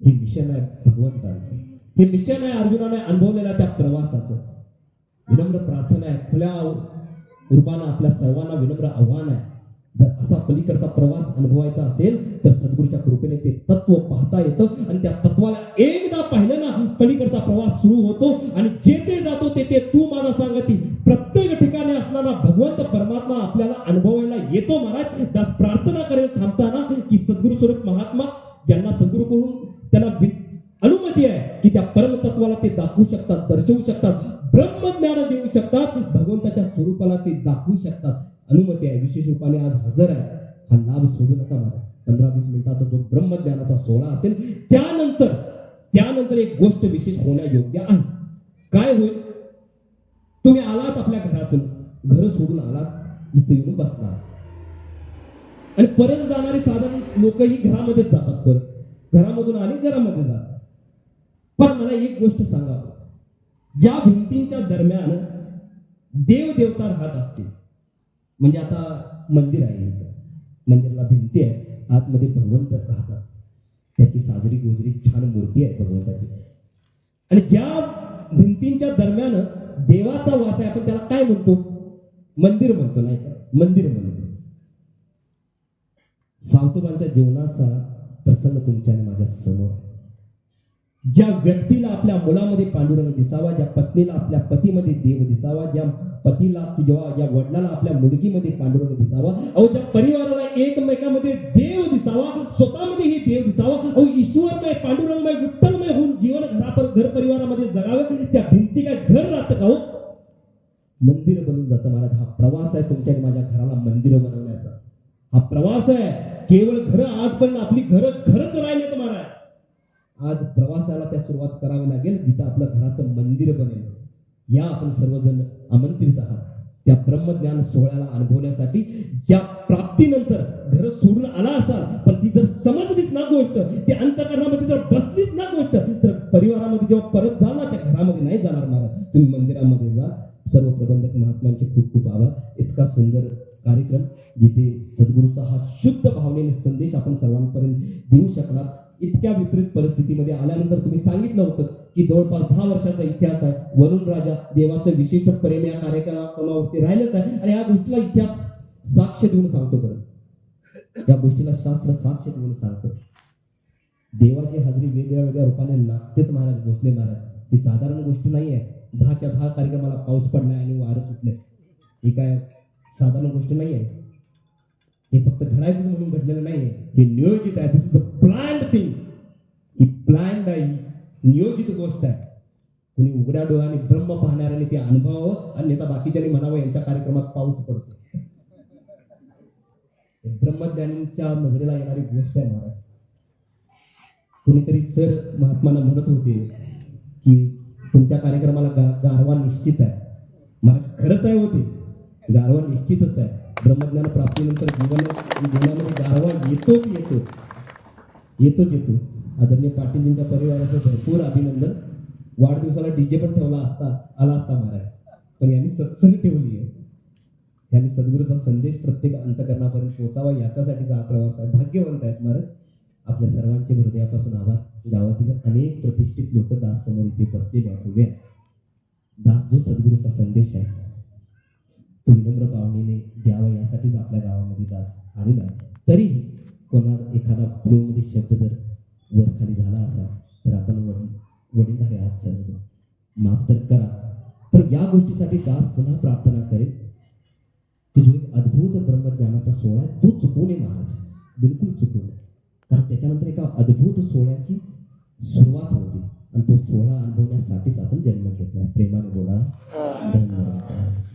A: हे मिशन आहे भगवंतांचं. हे मिशन आहे अर्जुनाने अनुभवलेल्या त्या प्रवासाचं. विनम्र प्रार्थना आहे, खुल्या रूपानं आपल्या सर्वांना विनम्र आव्हान आहे. जर असा पलीकडचा प्रवास अनुभवायचा असेल तर सद्गुरूच्या कृपेने ते तत्व पाहता येतं आणि त्या तत्वाला एकदा पाहिलं ना, पलीकडचा प्रवास सुरू होतो आणि जेथे जातो तेथे तू माझा सांगती प्रत्येक ठिकाणी असणारा भगवंत परमात्मा आपल्याला अनुभवायला येतो. महाराज दास प्रार्थना करेल थांबताना की सद्गुरू स्वरूप महात्मा ज्यांना सद्गुरूकडून त्यांना अनुमती आहे की त्या परमतत्वाला ते दाखवू शकतात, दर्शवू शकतात, ब्रह्मज्ञान देऊ शकतात, भगवंताच्या स्वरूपाला ते दाखवू शकतात. अनुमती आहे, विशेष रूपाने आज हजर आहे. हा लाभ सोडू नका महाराज. 15-20 मिनिटाचा जो ब्रह्मज्ञानाचा सोहळा असेल त्यानंतर एक गोष्ट विशेष होण्यायोग्य आहे. काय होईल? तुम्ही आलात आपल्या घरातून, घर सोडून आलात, इथं येऊन बसणार आणि परत जाणारे साधारण लोकही घरामध्येच जातात. परत घरामधून आले घरामध्ये जातात. पण मला एक गोष्ट सांगा, ज्या भिंतींच्या दरम्यान देवदेवता राहत असतील, म्हणजे आता मंदिर आहे, मंदिराला भिंती आहे, आतमध्ये भगवंत राहतात, त्याची साजरी गोजरी छान मूर्ती आहे भगवंताची, आणि ज्या भिंतींच्या दरम्यान देवाचा वास आहे, आपण त्याला काय म्हणतो? मंदिर म्हणतो, नाही का? मंदिर म्हणतो. सावतोबांच्या जीवनाचा प्रसंग तुमच्या आणि माझ्या समोर. ज्या व्यक्तीला आपल्या मुलामध्ये पांडुरंग दिसावा, ज्या पत्नीला आपल्या पतीमध्ये देव दिसावा, ज्या पतीला किंवा या वडिलाला आपल्या मुलगीमध्ये पांडुरंग दिसावा, अहो ज्या परिवाराला एकमेकामध्ये देव दिसावा, स्वतःमध्येही देव दिसावा, अहो ईश्वरमय पांडुरंगमय विठ्ठलमय होऊन जीवन घर परिवारामध्ये जगावे, त्या भिंती काय घर राहतं का? हो, मंदिर बनून जातं महाराज. हा प्रवास आहे तुमच्या आणि माझ्या घराला मंदिर बनवण्याचा. हा प्रवास आहे. केवळ घर आजपर्यंत आपली घरच राहिलेत महाराज. आज प्रवासाला त्या सुरुवात करावी लागेल जिथं आपलं घराचं मंदिर बनेल. या आपण सर्वजण आमंत्रित आहात त्या ब्रह्मज्ञान सोहळ्याला अनुभवण्यासाठी. ज्या प्राप्तीनंतर घर सोडून आला असाल, पण ती जर समजलीच ना गोष्ट, ती अंतःकरणामध्ये जर बसलीच ना गोष्ट, तर परिवारामध्ये जेव्हा परत जाल ना, त्या घरामध्ये नाही जाणार महाराज. तुम्ही मंदिरामध्ये जा. सर्व प्रबंधक महात्मांचे खूप खूप आभार. इतका सुंदर कार्यक्रम जिथे सद्गुरूचा हा शुद्ध भावनेने संदेश आपण सर्वांपर्यंत देऊ शकला. इतक्या विपरीत परिस्थितीमध्ये आल्यानंतर तुम्ही सांगितलं होतं की जवळपास 10 वर्षाचा इतिहास आहे. वरुण राजा देवाचं विशिष्ट प्रेम या कार्यक्रमावरती राहिलंच आहे आणि या गोष्टीला इतिहास साक्ष देऊन सांगतो. बरं, या गोष्टीला शास्त्र साक्ष देऊन सांगतो. देवाची हाजरी वेगवेगळ्या रूपाने लागतेच महाराज. भोसले महाराज, ही साधारण गोष्ट नाही आहे. 10च्या 10 कार्यक्रमाला पाऊस पडलाय आणि वारं सुटले, ही काय साधारण गोष्ट नाही आहे. हे फक्त घडायचं म्हणून घडलेलं नाही, हे नियोजित आहे. This is a planned thing. ही प्लॅन्ड आहे, नियोजित गोष्ट आहे. कुणी उघड्या डोळ्याने ब्रह्म पाहणाऱ्याने ते अनुभवावं आणि नेता बाकीच्याने म्हणावं यांच्या कार्यक्रमात पाऊस पडतो. ब्रह्मज्ञानींच्या नजरेला येणारी गोष्ट आहे महाराज. कुणीतरी सर महात्माना म्हणत होते की तुमच्या कार्यक्रमाला गारवा निश्चित आहे. महाराज खरंच आहे होते, गारवा निश्चितच आहे. ब्रह्मज्ञान प्राप्तीनंतर जीवनामध्ये गारवा येतो. आदरणीय पाटीलजींच्या परिवाराचं भरपूर अभिनंदन. वाढदिवसाला डीजे पण आला असता महाराज, पण यांनी सत्संग ठेवली आहे. यांनी सद्गुरूचा संदेश प्रत्येक अंतकरणापर्यंत पोहोचावा याच्यासाठीचा हा प्रवास आहे. भाग्यवंत आहेत महाराज. आपल्या सर्वांचे हृदयापासून आभार. गावातील अनेक प्रतिष्ठित लोक दास समोर इथे बसलेले आहेत, उभे आहेत. दास जो सद्गुरूचा संदेश आहे तो विनम्र भावनेने द्यावा यासाठीच आपल्या गावामध्ये दास आलेला आहे. तरीही कोणाला एखादा फ्लोमध्ये शब्द जर वर खाली झाला असा तर आपण वडीलधारे आहात सर्वजण, माफ तर करा. पण या गोष्टीसाठी दास पुन्हा प्रार्थना करेल की जो एक अद्भुत ब्रह्मज्ञानाचा सोहळा आहे तो चुकवू नये महाराज, बिलकुल चुकवू नये. कारण त्याच्यानंतर एका अद्भुत सोहळ्याची सुरुवात होती आणि तो सोहळा अनुभवण्यासाठीच आपण जन्म घेतलाय. प्रेमाने बोला. धन्यवाद.